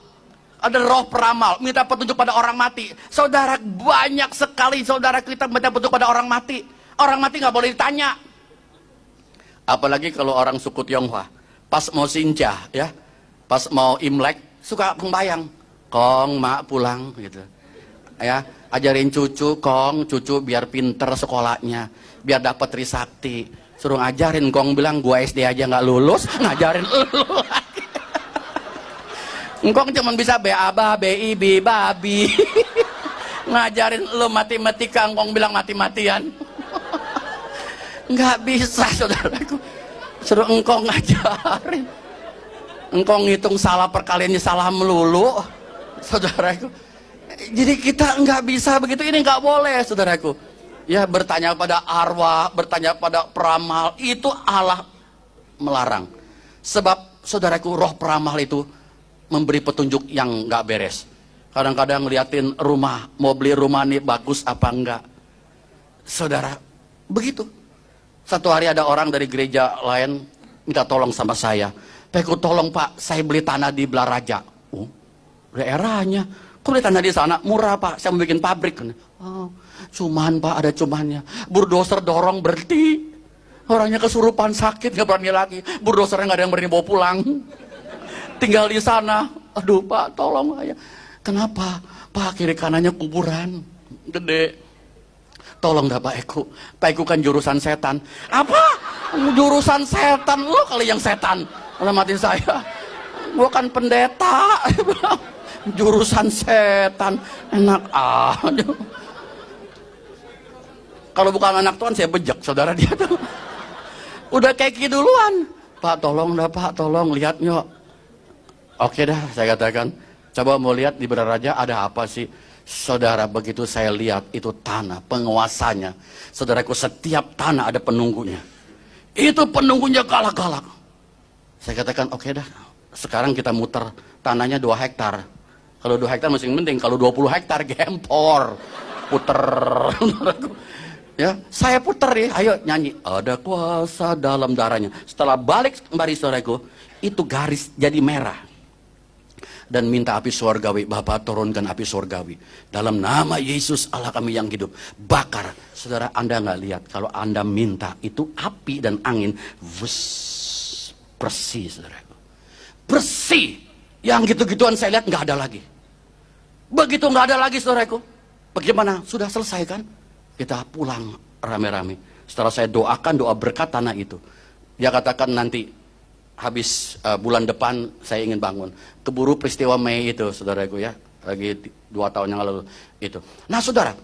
Ada roh peramal, minta petunjuk pada orang mati. Saudara, banyak sekali saudara kita minta petunjuk pada orang mati. Orang mati nggak boleh ditanya. Apalagi kalau orang suku Tionghoa, pas mau sinjah, ya, pas mau Imlek, suka pembayang, Kong, mak pulang, gitu. Ya, ajarin cucu, Kong, cucu biar pinter sekolahnya, biar dapat trisakti. Suruh ngajarin, Kong bilang, gua SD aja nggak lulus, ngajarin lu lagi. Kong cuma bisa BABA, BI, babi. Ngajarin lu matematika, Kong bilang mati-matian. Nggak bisa, saudaraku. Suruh engkau ngajarin. Engkau ngitung salah perkaliannya salah melulu, saudaraku. Jadi kita nggak bisa begitu. Ini nggak boleh, saudaraku. Ya, bertanya pada arwah, bertanya pada peramal, itu Allah melarang. Sebab, saudaraku, roh peramal itu memberi petunjuk yang nggak beres. Kadang-kadang ngeliatin rumah, mau beli rumah nih bagus apa enggak. Saudara, begitu. Satu hari ada orang dari gereja lain minta tolong sama saya. Pak, tolong Pak, saya beli tanah di Belaraja. Oh, daerahnya. Kok beli tanah di sana? Murah Pak, saya mau bikin pabrik. Oh, cuman Pak, ada cumannya. Bulldozer dorong berhenti. Orangnya kesurupan sakit, nggak berani lagi. Bulldozernya nggak ada yang berani bawa pulang. Tinggal di sana. Aduh Pak, tolong aja. Kenapa? Pak, kiri kanannya kuburan. Gede. Tolong dah Pak Eko. Pak Eko kan jurusan setan. Apa? Jurusan setan? Lo kali yang setan. Alamatin saya. Gua kan pendeta. Jurusan setan. Enak aja. Kalau bukan anak Tuhan saya bejek saudara dia tuh. Udah kayak gitu duluan. Pak tolong dah Pak, tolong lihat nyok. Oke dah saya katakan. Coba mau lihat di Beraja ada apa sih? Saudara, begitu saya lihat itu tanah, penguasanya. Saudaraku, setiap tanah ada penunggunya. Itu penunggunya galak-galak. Saya katakan, oke dah. Sekarang kita muter tanahnya 2 hektar. Kalau 2 hektar masih penting, kalau 20 hektar gempor. Puter. Ya, saya puter ya, ayo nyanyi. Ada kuasa dalam darahnya. Setelah balik kembali saudaraku, itu garis jadi merah. Dan minta api surgawi, Bapa turunkan api surgawi dalam nama Yesus Allah kami yang hidup, bakar. Saudara, Anda nggak lihat kalau Anda minta itu api dan angin bersih saudara, bersih. Yang gitu-gituan saya lihat nggak ada lagi. Begitu nggak ada lagi saudaraku, bagaimana? Sudah selesai kan? Kita pulang rame-rame. Setelah saya doakan doa berkat tanah itu, dia katakan nanti habis bulan depan saya ingin bangun. Keburu peristiwa Mei itu saudaraku ya, lagi 2 tahun yang lalu itu. Nah saudara,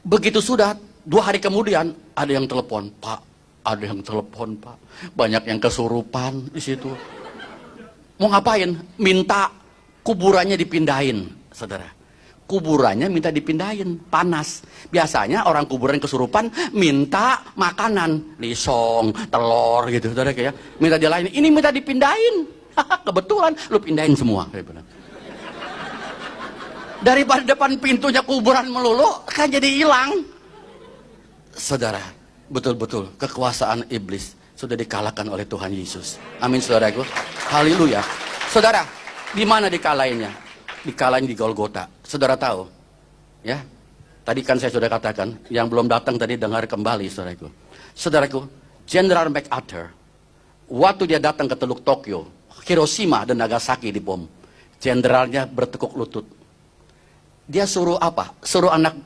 begitu sudah 2 hari kemudian ada yang telepon, Pak, ada yang telepon Pak, banyak yang kesurupan di situ. Mau ngapain? Minta kuburannya dipindahin, saudara. Kuburannya minta dipindahin, panas. Biasanya orang kuburan kesurupan minta makanan, lisong, telur gitu, saudara kayak minta dilain. Ini minta dipindahin. Kebetulan lu pindahin semua. Daripada depan pintunya kuburan melulu, kan jadi hilang. Saudara, betul-betul kekuasaan iblis sudah dikalahkan oleh Tuhan Yesus. Amin saudaraku. Haleluya. Saudara, di mana dikalahinnya? Dikalahin di Golgota. Saudara tahu ya, tadi kan saya sudah katakan, yang belum datang tadi dengar kembali saudaraku. Saudaraku, Jenderal MacArthur waktu dia datang ke Teluk Tokyo, Hiroshima dan Nagasaki dibom, jenderalnya bertekuk lutut. Dia suruh apa? Suruh anak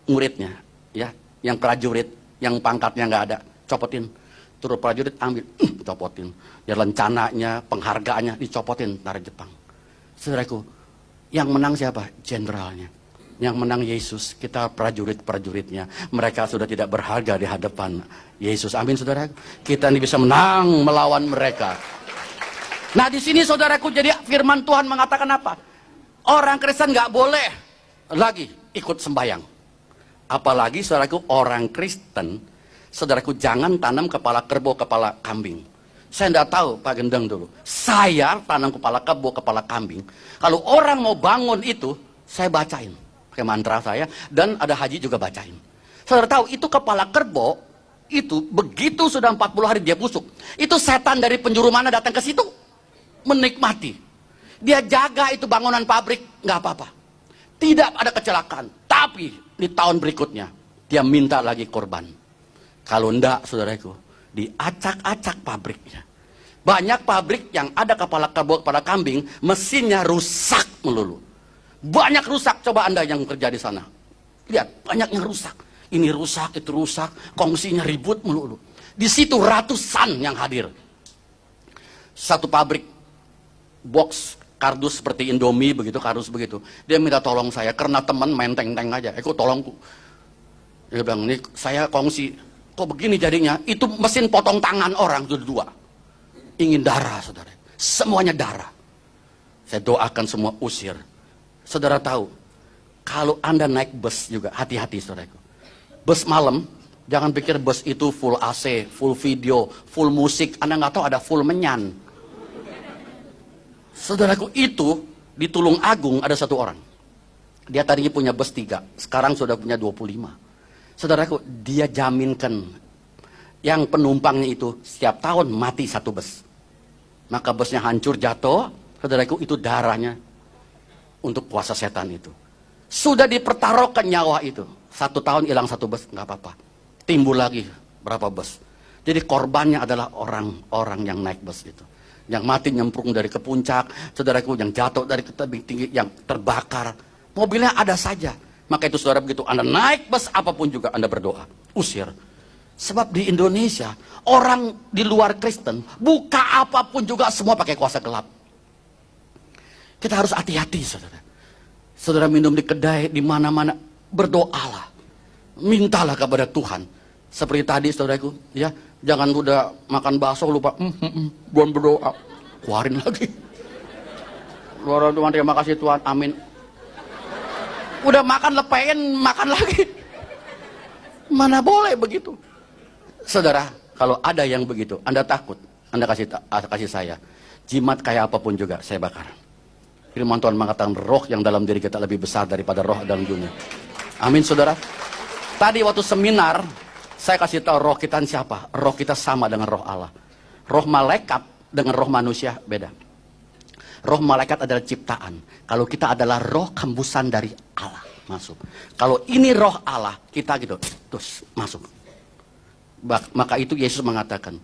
muridnya ya, yang prajurit yang pangkatnya nggak ada, copotin. Turun prajurit ambil, copotin. Ya rencananya, penghargaannya dicopotin dari Jepang. Saudaraku, yang menang siapa? Jenderalnya. Yang menang Yesus. Kita prajurit-prajuritnya. Mereka sudah tidak berharga di hadapan Yesus. Amin saudara. Kita ini bisa menang melawan mereka. Nah di sini saudaraku, jadi firman Tuhan mengatakan apa? Orang Kristen nggak boleh lagi ikut sembahyang. Apalagi saudaraku, orang Kristen, saudaraku, jangan tanam kepala kerbau, kepala kambing. Saya tidak tahu Pak Gendeng dulu. Saya tanam kepala kebo, kepala kambing. Kalau orang mau bangun itu, saya bacain pakai mantra saya, dan ada haji juga bacain. Saudara tahu itu kepala kerbau itu begitu sudah 40 hari dia busuk. Itu setan dari penjuru mana datang ke situ menikmati. Dia jaga itu bangunan pabrik nggak apa-apa. Tidak ada kecelakaan. Tapi di tahun berikutnya dia minta lagi korban. Kalau enggak saudaraku, diacak-acak pabriknya. Banyak pabrik yang ada kepala kerbau, kepala kambing, mesinnya rusak melulu. Banyak rusak, coba Anda yang kerja di sana. Lihat, banyak yang rusak. Ini rusak, itu rusak, kongsinya ribut melulu. Di situ ratusan yang hadir. Satu pabrik box kardus seperti Indomie begitu, kardus begitu. Dia minta tolong saya karena teman main teng-teng aja. Kok tolongku. Dia bilang, "Ini saya kongsi." Kok begini jadinya? Itu mesin potong tangan orang, itu 2. Ingin darah, saudara. Semuanya darah. Saya doakan semua usir. Saudara tahu, kalau Anda naik bus juga, hati-hati saudaraku. Bus malam, jangan pikir bus itu full AC, full video, full musik. Anda nggak tahu ada full menyan. Saudaraku, itu di Tulung Agung ada 1 orang. Dia tadinya punya bus 3, sekarang sudah punya 25. Saudaraku, dia jaminkan yang penumpangnya itu setiap tahun mati 1 bus. Maka busnya hancur, jatuh. Saudaraku, itu darahnya untuk kuasa setan itu. Sudah dipertaruhkan nyawa itu. 1 tahun hilang 1 bus, nggak apa-apa. Timbul lagi berapa bus. Jadi korbannya adalah orang-orang yang naik bus itu. Yang mati nyemplung dari ke puncak, saudaraku, yang jatuh dari ke tebing tinggi, yang terbakar. Mobilnya ada saja. Maka itu saudara, begitu Anda naik bus apapun juga Anda berdoa, usir. Sebab di Indonesia, orang di luar Kristen, buka apapun juga semua pakai kuasa gelap. Kita harus hati-hati, saudara. Saudara minum di kedai, di mana-mana, berdoalah. Mintalah kepada Tuhan. Seperti tadi, saudaraku, ya, jangan udah makan bakso lupa, belum berdoa, keluarin lagi. Luar Tuhan, terima kasih Tuhan, amin. Udah makan lepein, makan lagi. Mana boleh begitu. Saudara, kalau ada yang begitu, Anda takut, Anda kasih saya. Jimat kayak apapun juga, saya bakar. Firman Tuhan mengatakan roh yang dalam diri kita lebih besar daripada roh dalam dunia. Amin, saudara. Tadi waktu seminar, saya kasih tahu roh kita siapa? Roh kita sama dengan roh Allah. Roh malaikat dengan roh manusia beda. Roh malaikat adalah ciptaan. Kalau kita adalah roh hembusan dari Allah, masuk. Kalau ini roh Allah, kita gitu, terus masuk. Maka itu Yesus mengatakan,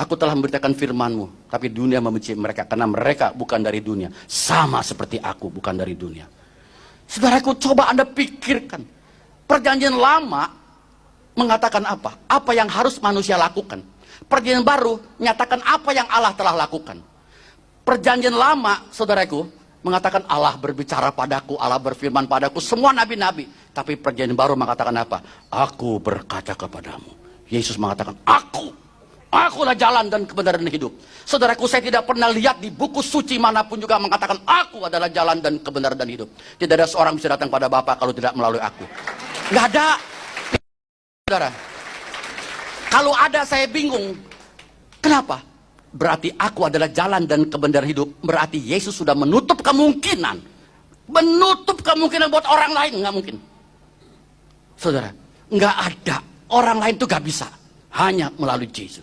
aku telah memberitakan firman-Mu, tapi dunia membenci mereka karena mereka bukan dari dunia, sama seperti aku bukan dari dunia. Saudaraku, coba Anda pikirkan, perjanjian lama mengatakan apa? Apa yang harus manusia lakukan? Perjanjian baru menyatakan apa yang Allah telah lakukan. Perjanjian lama, saudaraku, mengatakan Allah berbicara padaku, Allah berfirman padaku, semua nabi-nabi. Tapi perjanjian baru mengatakan apa? Aku berkata kepadamu. Yesus mengatakan, akulah jalan dan kebenaran dan hidup. Saudaraku, saya tidak pernah lihat di buku suci manapun juga mengatakan, aku adalah jalan dan kebenaran dan hidup. Tidak ada seorang bisa datang pada Bapa kalau tidak melalui aku. Nggak ada. Saudara, kalau ada saya bingung. Kenapa? Berarti aku adalah jalan dan kebenaran hidup. Berarti Yesus sudah menutup kemungkinan. Menutup kemungkinan buat orang lain. Nggak mungkin. Saudara, nggak ada. Orang lain itu gak bisa. Hanya melalui Yesus.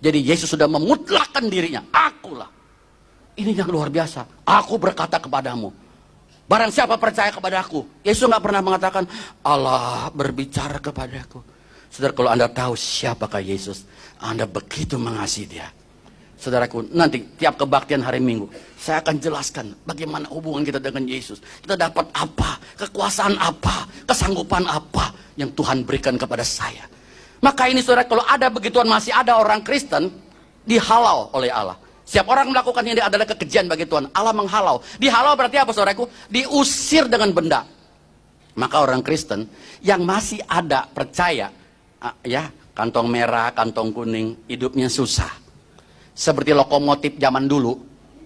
Jadi Yesus sudah memutlakkan dirinya. Akulah. Ini yang luar biasa. Aku berkata kepadamu. Barang siapa percaya kepada aku. Yesus gak pernah mengatakan, Allah berbicara kepadaku. Saudara, kalau Anda tahu siapakah Yesus, Anda begitu mengasihi dia. Saudaraku, nanti tiap kebaktian hari Minggu, saya akan jelaskan bagaimana hubungan kita dengan Yesus. Kita dapat apa, kekuasaan apa, kesanggupan apa yang Tuhan berikan kepada saya. Maka ini saudara, kalau ada begituan masih ada orang Kristen, dihalau oleh Allah. Setiap orang melakukan ini adalah kekejian bagi Tuhan. Allah menghalau. Dihalau berarti apa saudaraku? Diusir dengan benda. Maka orang Kristen yang masih ada percaya, ya, kantong merah, kantong kuning, hidupnya susah. Seperti lokomotif zaman dulu,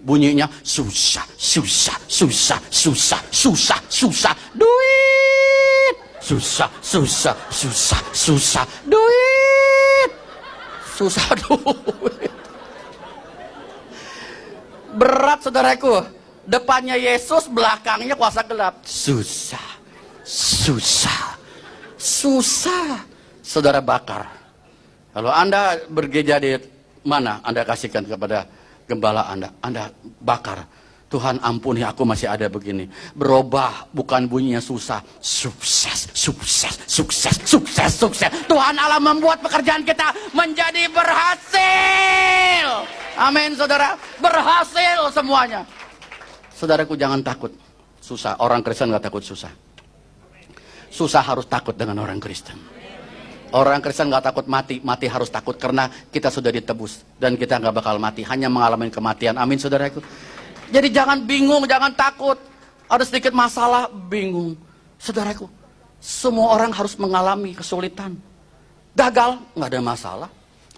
bunyinya susah, susah, susah, susah, susah, susah, duit, susah, susah, susah, susah, duit, susah, duit. Berat saudaraku, depannya Yesus, belakangnya kuasa gelap. Susah, susah, susah. Saudara bakar. Kalau Anda bergereja di mana Anda kasihkan kepada gembala Anda bakar. Tuhan ampuni aku masih ada begini. Berubah, bukan bunyinya susah. Sukses, sukses, sukses, sukses, sukses. Tuhan Allah membuat pekerjaan kita menjadi berhasil. Amin saudara. Berhasil semuanya. Saudaraku, jangan takut susah. Orang Kristen gak takut susah. Susah harus takut dengan orang Kristen. Orang Kristen nggak takut mati, mati harus takut karena kita sudah ditebus dan kita nggak bakal mati, hanya mengalami kematian. Amin saudaraku. Jadi jangan bingung, jangan takut. Ada sedikit masalah, bingung. Saudaraku, semua orang harus mengalami kesulitan. Gagal, nggak ada masalah.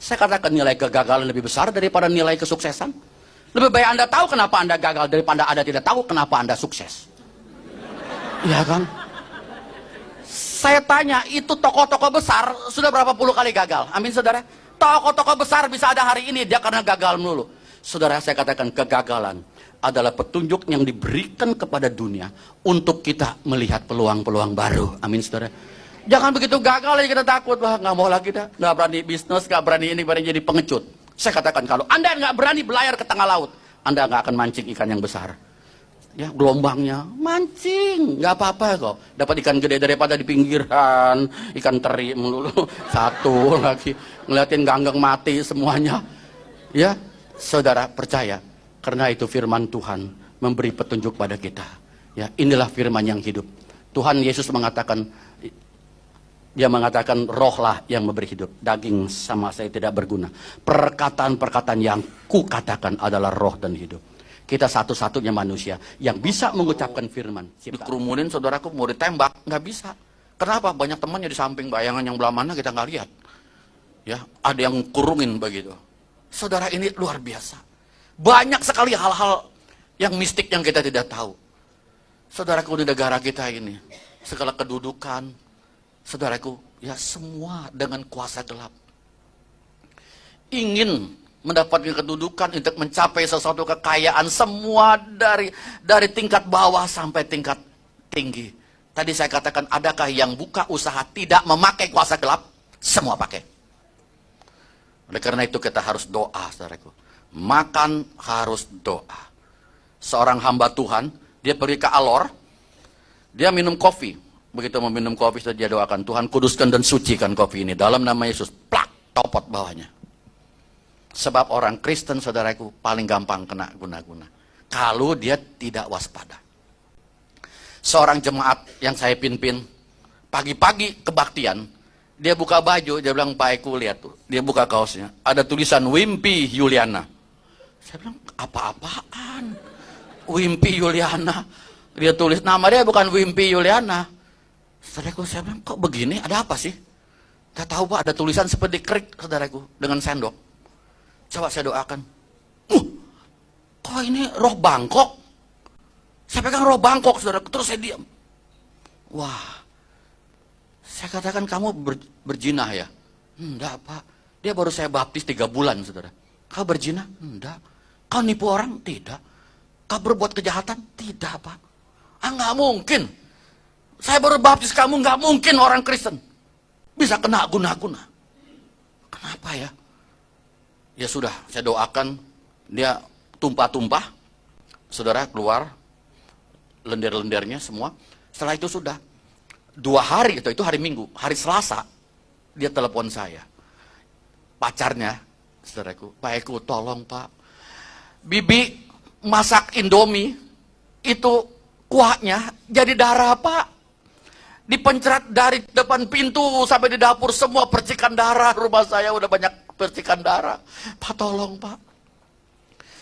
Saya katakan nilai kegagalan lebih besar daripada nilai kesuksesan. Lebih baik Anda tahu kenapa Anda gagal daripada Anda tidak tahu kenapa Anda sukses. Iya kan? Saya tanya, itu tokoh-tokoh besar sudah berapa puluh kali gagal? Amin saudara. Tokoh-tokoh besar bisa ada hari ini, dia karena gagal melulu. Saudara, saya katakan kegagalan adalah petunjuk yang diberikan kepada dunia untuk kita melihat peluang-peluang baru. Amin saudara. Jangan begitu gagal aja kita takut. Wah, nggak mau lagi dah. Nggak berani bisnis, nggak berani ini, berani jadi pengecut. Saya katakan kalau Anda nggak berani belayar ke tengah laut, Anda nggak akan mancing ikan yang besar. Ya, gelombangnya mancing, nggak apa-apa kok. Dapat ikan gede daripada di pinggiran, ikan teri melulu. Satu lagi ngeliatin ganggang mati semuanya. Ya, Saudara percaya, karena itu firman Tuhan memberi petunjuk pada kita. Ya, inilah firman yang hidup. Tuhan Yesus mengatakan, dia mengatakan rohlah yang memberi hidup. Daging sama saya tidak berguna. Perkataan-perkataan yang kukatakan adalah roh dan hidup. Kita satu-satunya manusia yang bisa mengucapkan firman. Dikerumunin saudaraku mau ditembak, nggak bisa. Kenapa? Banyak temannya di samping, bayangan yang belah mana kita nggak lihat. Ya, ada yang kurungin begitu. Saudara, ini luar biasa. Banyak sekali hal-hal yang mistik yang kita tidak tahu. Saudaraku, di negara kita ini, segala kedudukan, saudaraku, ya semua dengan kuasa gelap. Ingin mendapatkan kedudukan untuk mencapai sesuatu kekayaan, semua dari tingkat bawah sampai tingkat tinggi. Tadi saya katakan, adakah yang buka usaha tidak memakai kuasa gelap? Semua pakai. Oleh karena itu kita harus doa, saudaraku. Makan harus doa. Seorang hamba Tuhan, dia pergi ke Alor, dia minum kopi. Begitu meminum kopi, dia doakan, Tuhan kuduskan dan sucikan kopi ini. Dalam nama Yesus, plak, copot bawahnya. Sebab orang Kristen, saudaraku, paling gampang kena guna-guna. Kalau dia tidak waspada. Seorang jemaat yang saya pimpin, pagi-pagi kebaktian, dia buka baju, dia bilang, Pak Eko lihat tuh. Dia buka kaosnya, ada tulisan Wimpy Yuliana. Saya bilang, apa-apaan? Wimpy Yuliana. Dia tulis, nama dia bukan Wimpy Yuliana. Saudaraku, saya bilang, kok begini? Ada apa sih? Tidak tahu Pak, ada tulisan seperti kerik, saudaraku, dengan sendok. Coba saya doakan. Kok ini roh Bangkok? Saya pegang roh Bangkok, saudaraku. Terus saya diam. Wah. Saya katakan, kamu berjinah ya? Enggak Pak. Dia baru saya baptis 3 bulan, saudara. Kau berjinah? Enggak. Kau nipu orang? Tidak. Kau berbuat kejahatan? Tidak Pak. Nggak mungkin. Saya baru baptis kamu, nggak mungkin orang Kristen bisa kena guna-guna. Kenapa ya? Ya sudah, saya doakan dia tumpah-tumpah. Saudara keluar lendir-lendirnya semua. Setelah itu sudah 2 hari itu hari Minggu, hari Selasa dia telepon saya. Pacarnya, saudaraku, Pak Eko tolong Pak. Bibi masak Indomie itu kuahnya jadi darah Pak. Dipencret dari depan pintu sampai di dapur, semua percikan darah. Rumah saya udah banyak percikan darah. Pak tolong Pak.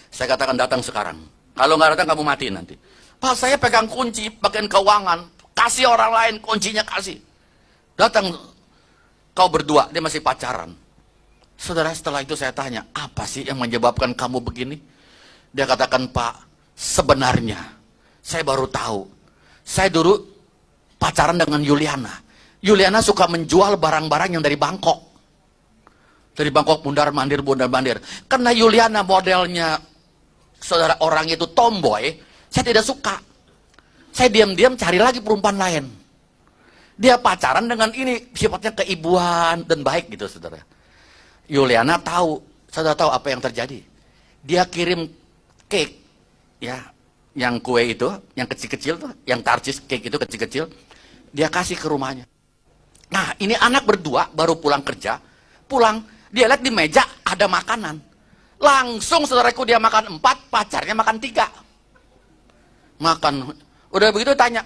Saya katakan datang sekarang. Kalau nggak datang kamu mati nanti. Pak saya pegang kunci bagian keuangan. Kasih orang lain kuncinya kasih. Datang kau berdua, dia masih pacaran. Saudara, setelah itu saya tanya, apa sih yang menyebabkan kamu begini? Dia katakan, Pak, sebenarnya saya baru tahu. Saya dulu pacaran dengan Yuliana. Yuliana suka menjual barang-barang yang dari Bangkok. Dari Bangkok bundar-mandir. Karena Yuliana modelnya, saudara, orang itu tomboy, saya tidak suka. Saya diam-diam cari lagi perempuan lain. Dia pacaran dengan ini, sifatnya keibuan dan baik gitu, saudara. Yuliana tahu, saudara tahu apa yang terjadi. Dia kirim cake, ya, yang kue itu, yang kecil-kecil tuh, yang tarcis cake itu kecil-kecil, dia kasih ke rumahnya. Nah, ini anak berdua baru pulang kerja, pulang, dia lihat di meja ada makanan. Langsung saudaraku dia makan 4, pacarnya makan 3. Makan, udah begitu tanya,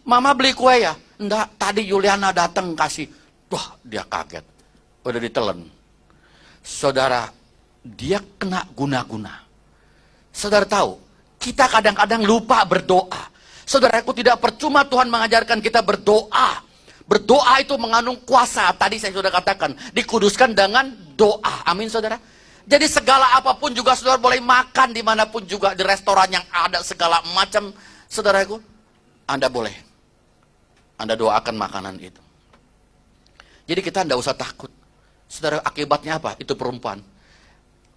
Mama beli kue ya? Enggak, tadi Yuliana datang kasih. Wah, dia kaget. Udah ditelan. Saudara, dia kena guna-guna. Saudara tahu, kita kadang-kadang lupa berdoa. Saudaraku, tidak percuma Tuhan mengajarkan kita berdoa. Berdoa itu mengandung kuasa. Tadi saya sudah katakan, dikuduskan dengan doa. Amin, saudara. Jadi segala apapun juga saudara boleh makan dimanapun juga. Di restoran yang ada segala macam. Saudaraku, Anda boleh. Anda doakan makanan itu. Jadi kita tidak usah takut. Saudara, akibatnya apa? Itu perempuan.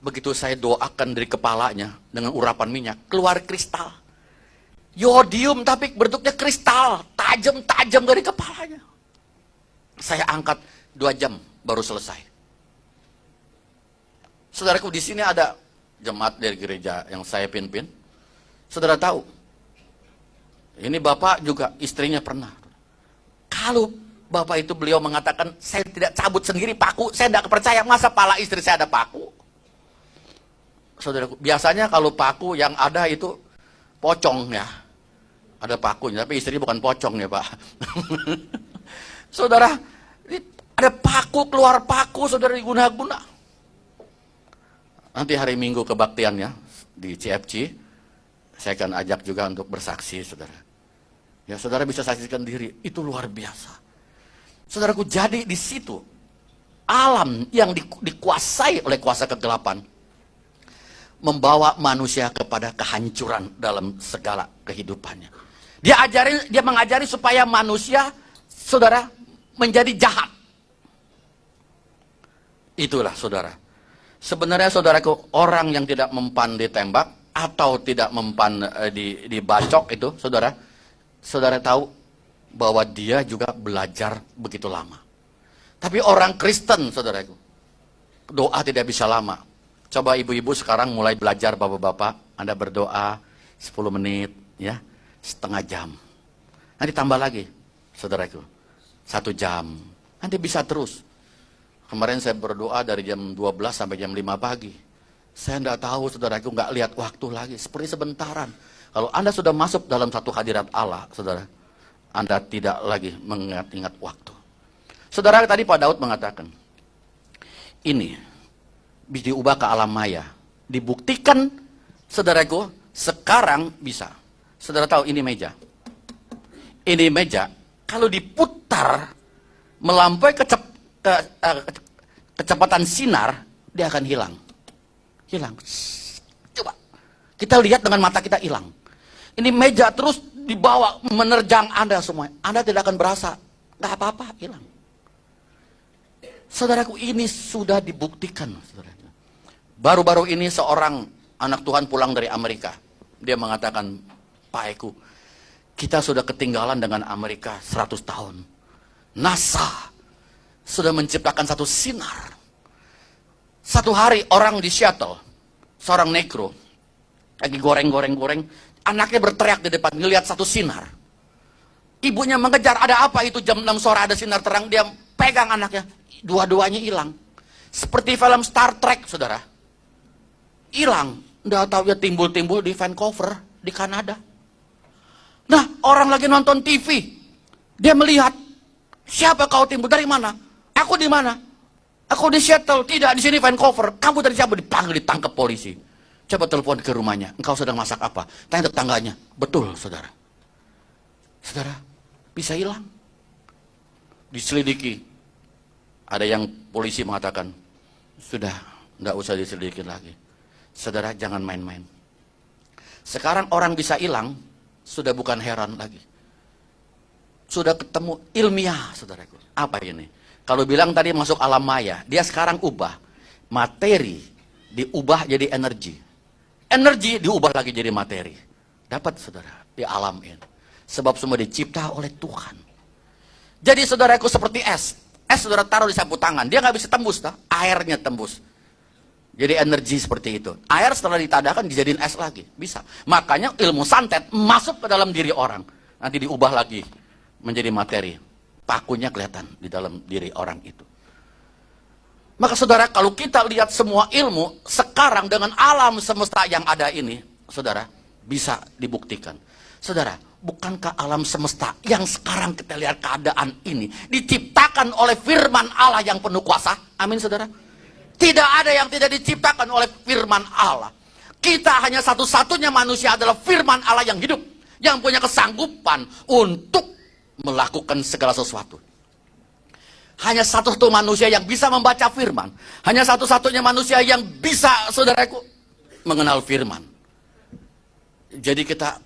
Begitu saya doakan dari kepalanya dengan urapan minyak, keluar kristal. Yodium tapi bentuknya kristal, tajam-tajam dari kepalanya. Saya angkat 2 jam baru selesai. Saudaraku, di sini ada jemaat dari gereja yang saya pimpin. Saudara tahu, ini bapak juga istrinya pernah. Kalau bapak itu beliau mengatakan, saya tidak cabut sendiri paku, saya tidak percaya, masa pala istri saya ada paku? Saudaraku, biasanya kalau paku yang ada itu pocong ya. Ada pakunya, tapi istri bukan pocong ya Pak. Saudara, ada paku, keluar paku, saudara diguna-guna. Nanti hari Minggu kebaktian ya, di CFC, saya akan ajak juga untuk bersaksi, saudara. Ya, saudara bisa saksikan diri, itu luar biasa. Saudaraku, jadi di situ, alam yang dikuasai oleh kuasa kegelapan, membawa manusia kepada kehancuran dalam segala kehidupannya. Dia mengajari supaya manusia, saudara, menjadi jahat. Itulah saudara. Sebenarnya saudaraku, orang yang tidak mempan ditembak atau tidak mempan dibacok itu, saudara tahu bahwa dia juga belajar begitu lama. Tapi orang Kristen, saudaraku, doa tidak bisa lama. Coba ibu-ibu sekarang mulai belajar, bapak-bapak, Anda berdoa 10 menit, ya, setengah jam. Nanti tambah lagi, saudaraku, 1 jam. Nanti bisa terus. Kemarin saya berdoa dari jam 12 sampai jam 5 pagi. Saya tidak tahu, saudaraku, nggak lihat waktu lagi. Seperti sebentaran. Kalau Anda sudah masuk dalam satu hadirat Allah, saudara, Anda tidak lagi mengingat-ingat waktu. Saudara, tadi Pak Daud mengatakan, ini diubah ke alam maya. Dibuktikan, saudaraku, sekarang bisa. Saudara tahu ini meja. Ini meja, kalau diputar melampaui kecepatan sinar, dia akan hilang. Hilang. Coba. Kita lihat dengan mata kita hilang. Ini meja terus dibawa menerjang Anda semua. Anda tidak akan berasa. Nggak apa-apa, hilang. Saudaraku, ini sudah dibuktikan. Baru-baru ini seorang anak Tuhan pulang dari Amerika. Dia mengatakan, Pak Eko, kita sudah ketinggalan dengan Amerika 100 tahun. NASA sudah menciptakan satu sinar. Satu hari orang di Seattle, seorang negro, lagi goreng, anaknya berteriak di depan, ngelihat satu sinar. Ibunya mengejar, ada apa itu, jam 6 sore ada sinar terang, dia pegang anaknya, dua-duanya hilang. Seperti film Star Trek, saudara. Hilang, nggak tahu ya, timbul-timbul di Vancouver, di Kanada. Nah, orang lagi nonton TV, dia melihat, siapa kau timbul, dari mana? Aku di mana? Aku di Seattle, tidak, di sini Vancouver. Kamu dari siapa? Dipanggil, ditangkap polisi. Coba telepon ke rumahnya, engkau sedang masak apa? Tanya tetangganya, betul saudara. Saudara, bisa hilang. Diselidiki, ada yang polisi mengatakan, sudah, nggak usah diselidiki lagi. Saudara, jangan main-main. Sekarang orang bisa hilang, sudah bukan heran lagi. Sudah ketemu ilmiah, saudaraku. Apa ini? Kalau bilang tadi masuk alam maya, dia sekarang ubah. Materi diubah jadi energi. Energi diubah lagi jadi materi. Dapat, saudara, di alam ini. Sebab semua dicipta oleh Tuhan. Jadi, saudaraku, seperti es. Es, saudara, taruh di sapu tangan. Dia nggak bisa tembus, airnya tembus. Jadi energi seperti itu. Air setelah ditadahkan dijadiin es lagi. Bisa. Makanya ilmu santet masuk ke dalam diri orang. Nanti diubah lagi menjadi materi. Pakunya kelihatan di dalam diri orang itu. Maka saudara, kalau kita lihat semua ilmu sekarang dengan alam semesta yang ada ini, saudara, bisa dibuktikan. Saudara, bukankah alam semesta yang sekarang kita lihat keadaan ini diciptakan oleh firman Allah yang penuh kuasa? Amin, saudara. Tidak ada yang tidak diciptakan oleh firman Allah. Kita hanya satu-satunya manusia adalah firman Allah yang hidup. Yang punya kesanggupan untuk melakukan segala sesuatu. Hanya satu-satu manusia yang bisa membaca firman. Hanya satu-satunya manusia yang bisa, saudaraku, mengenal firman. Jadi kita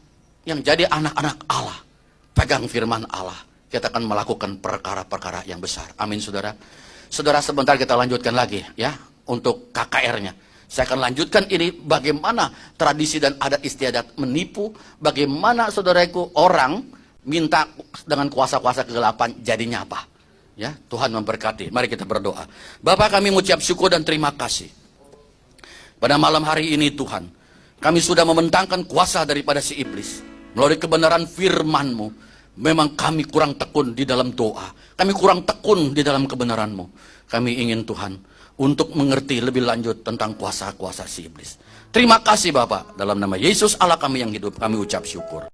yang jadi anak-anak Allah, pegang firman Allah, kita akan melakukan perkara-perkara yang besar. Amin, saudara. Saudara, sebentar kita lanjutkan lagi ya untuk KKR-nya. Saya akan lanjutkan ini bagaimana tradisi dan adat istiadat menipu, bagaimana saudaraku orang minta dengan kuasa-kuasa kegelapan jadinya apa. Ya, Tuhan memberkati. Mari kita berdoa. Bapa, kami mengucap syukur dan terima kasih. Pada malam hari ini Tuhan, kami sudah membentangkan kuasa daripada si iblis. Melalui kebenaran firman-Mu. Memang kami kurang tekun di dalam doa. Kami kurang tekun di dalam kebenaran-Mu. Kami ingin Tuhan, untuk mengerti lebih lanjut tentang kuasa-kuasa si iblis. Terima kasih Bapak, dalam nama Yesus Allah kami yang hidup, kami ucap syukur.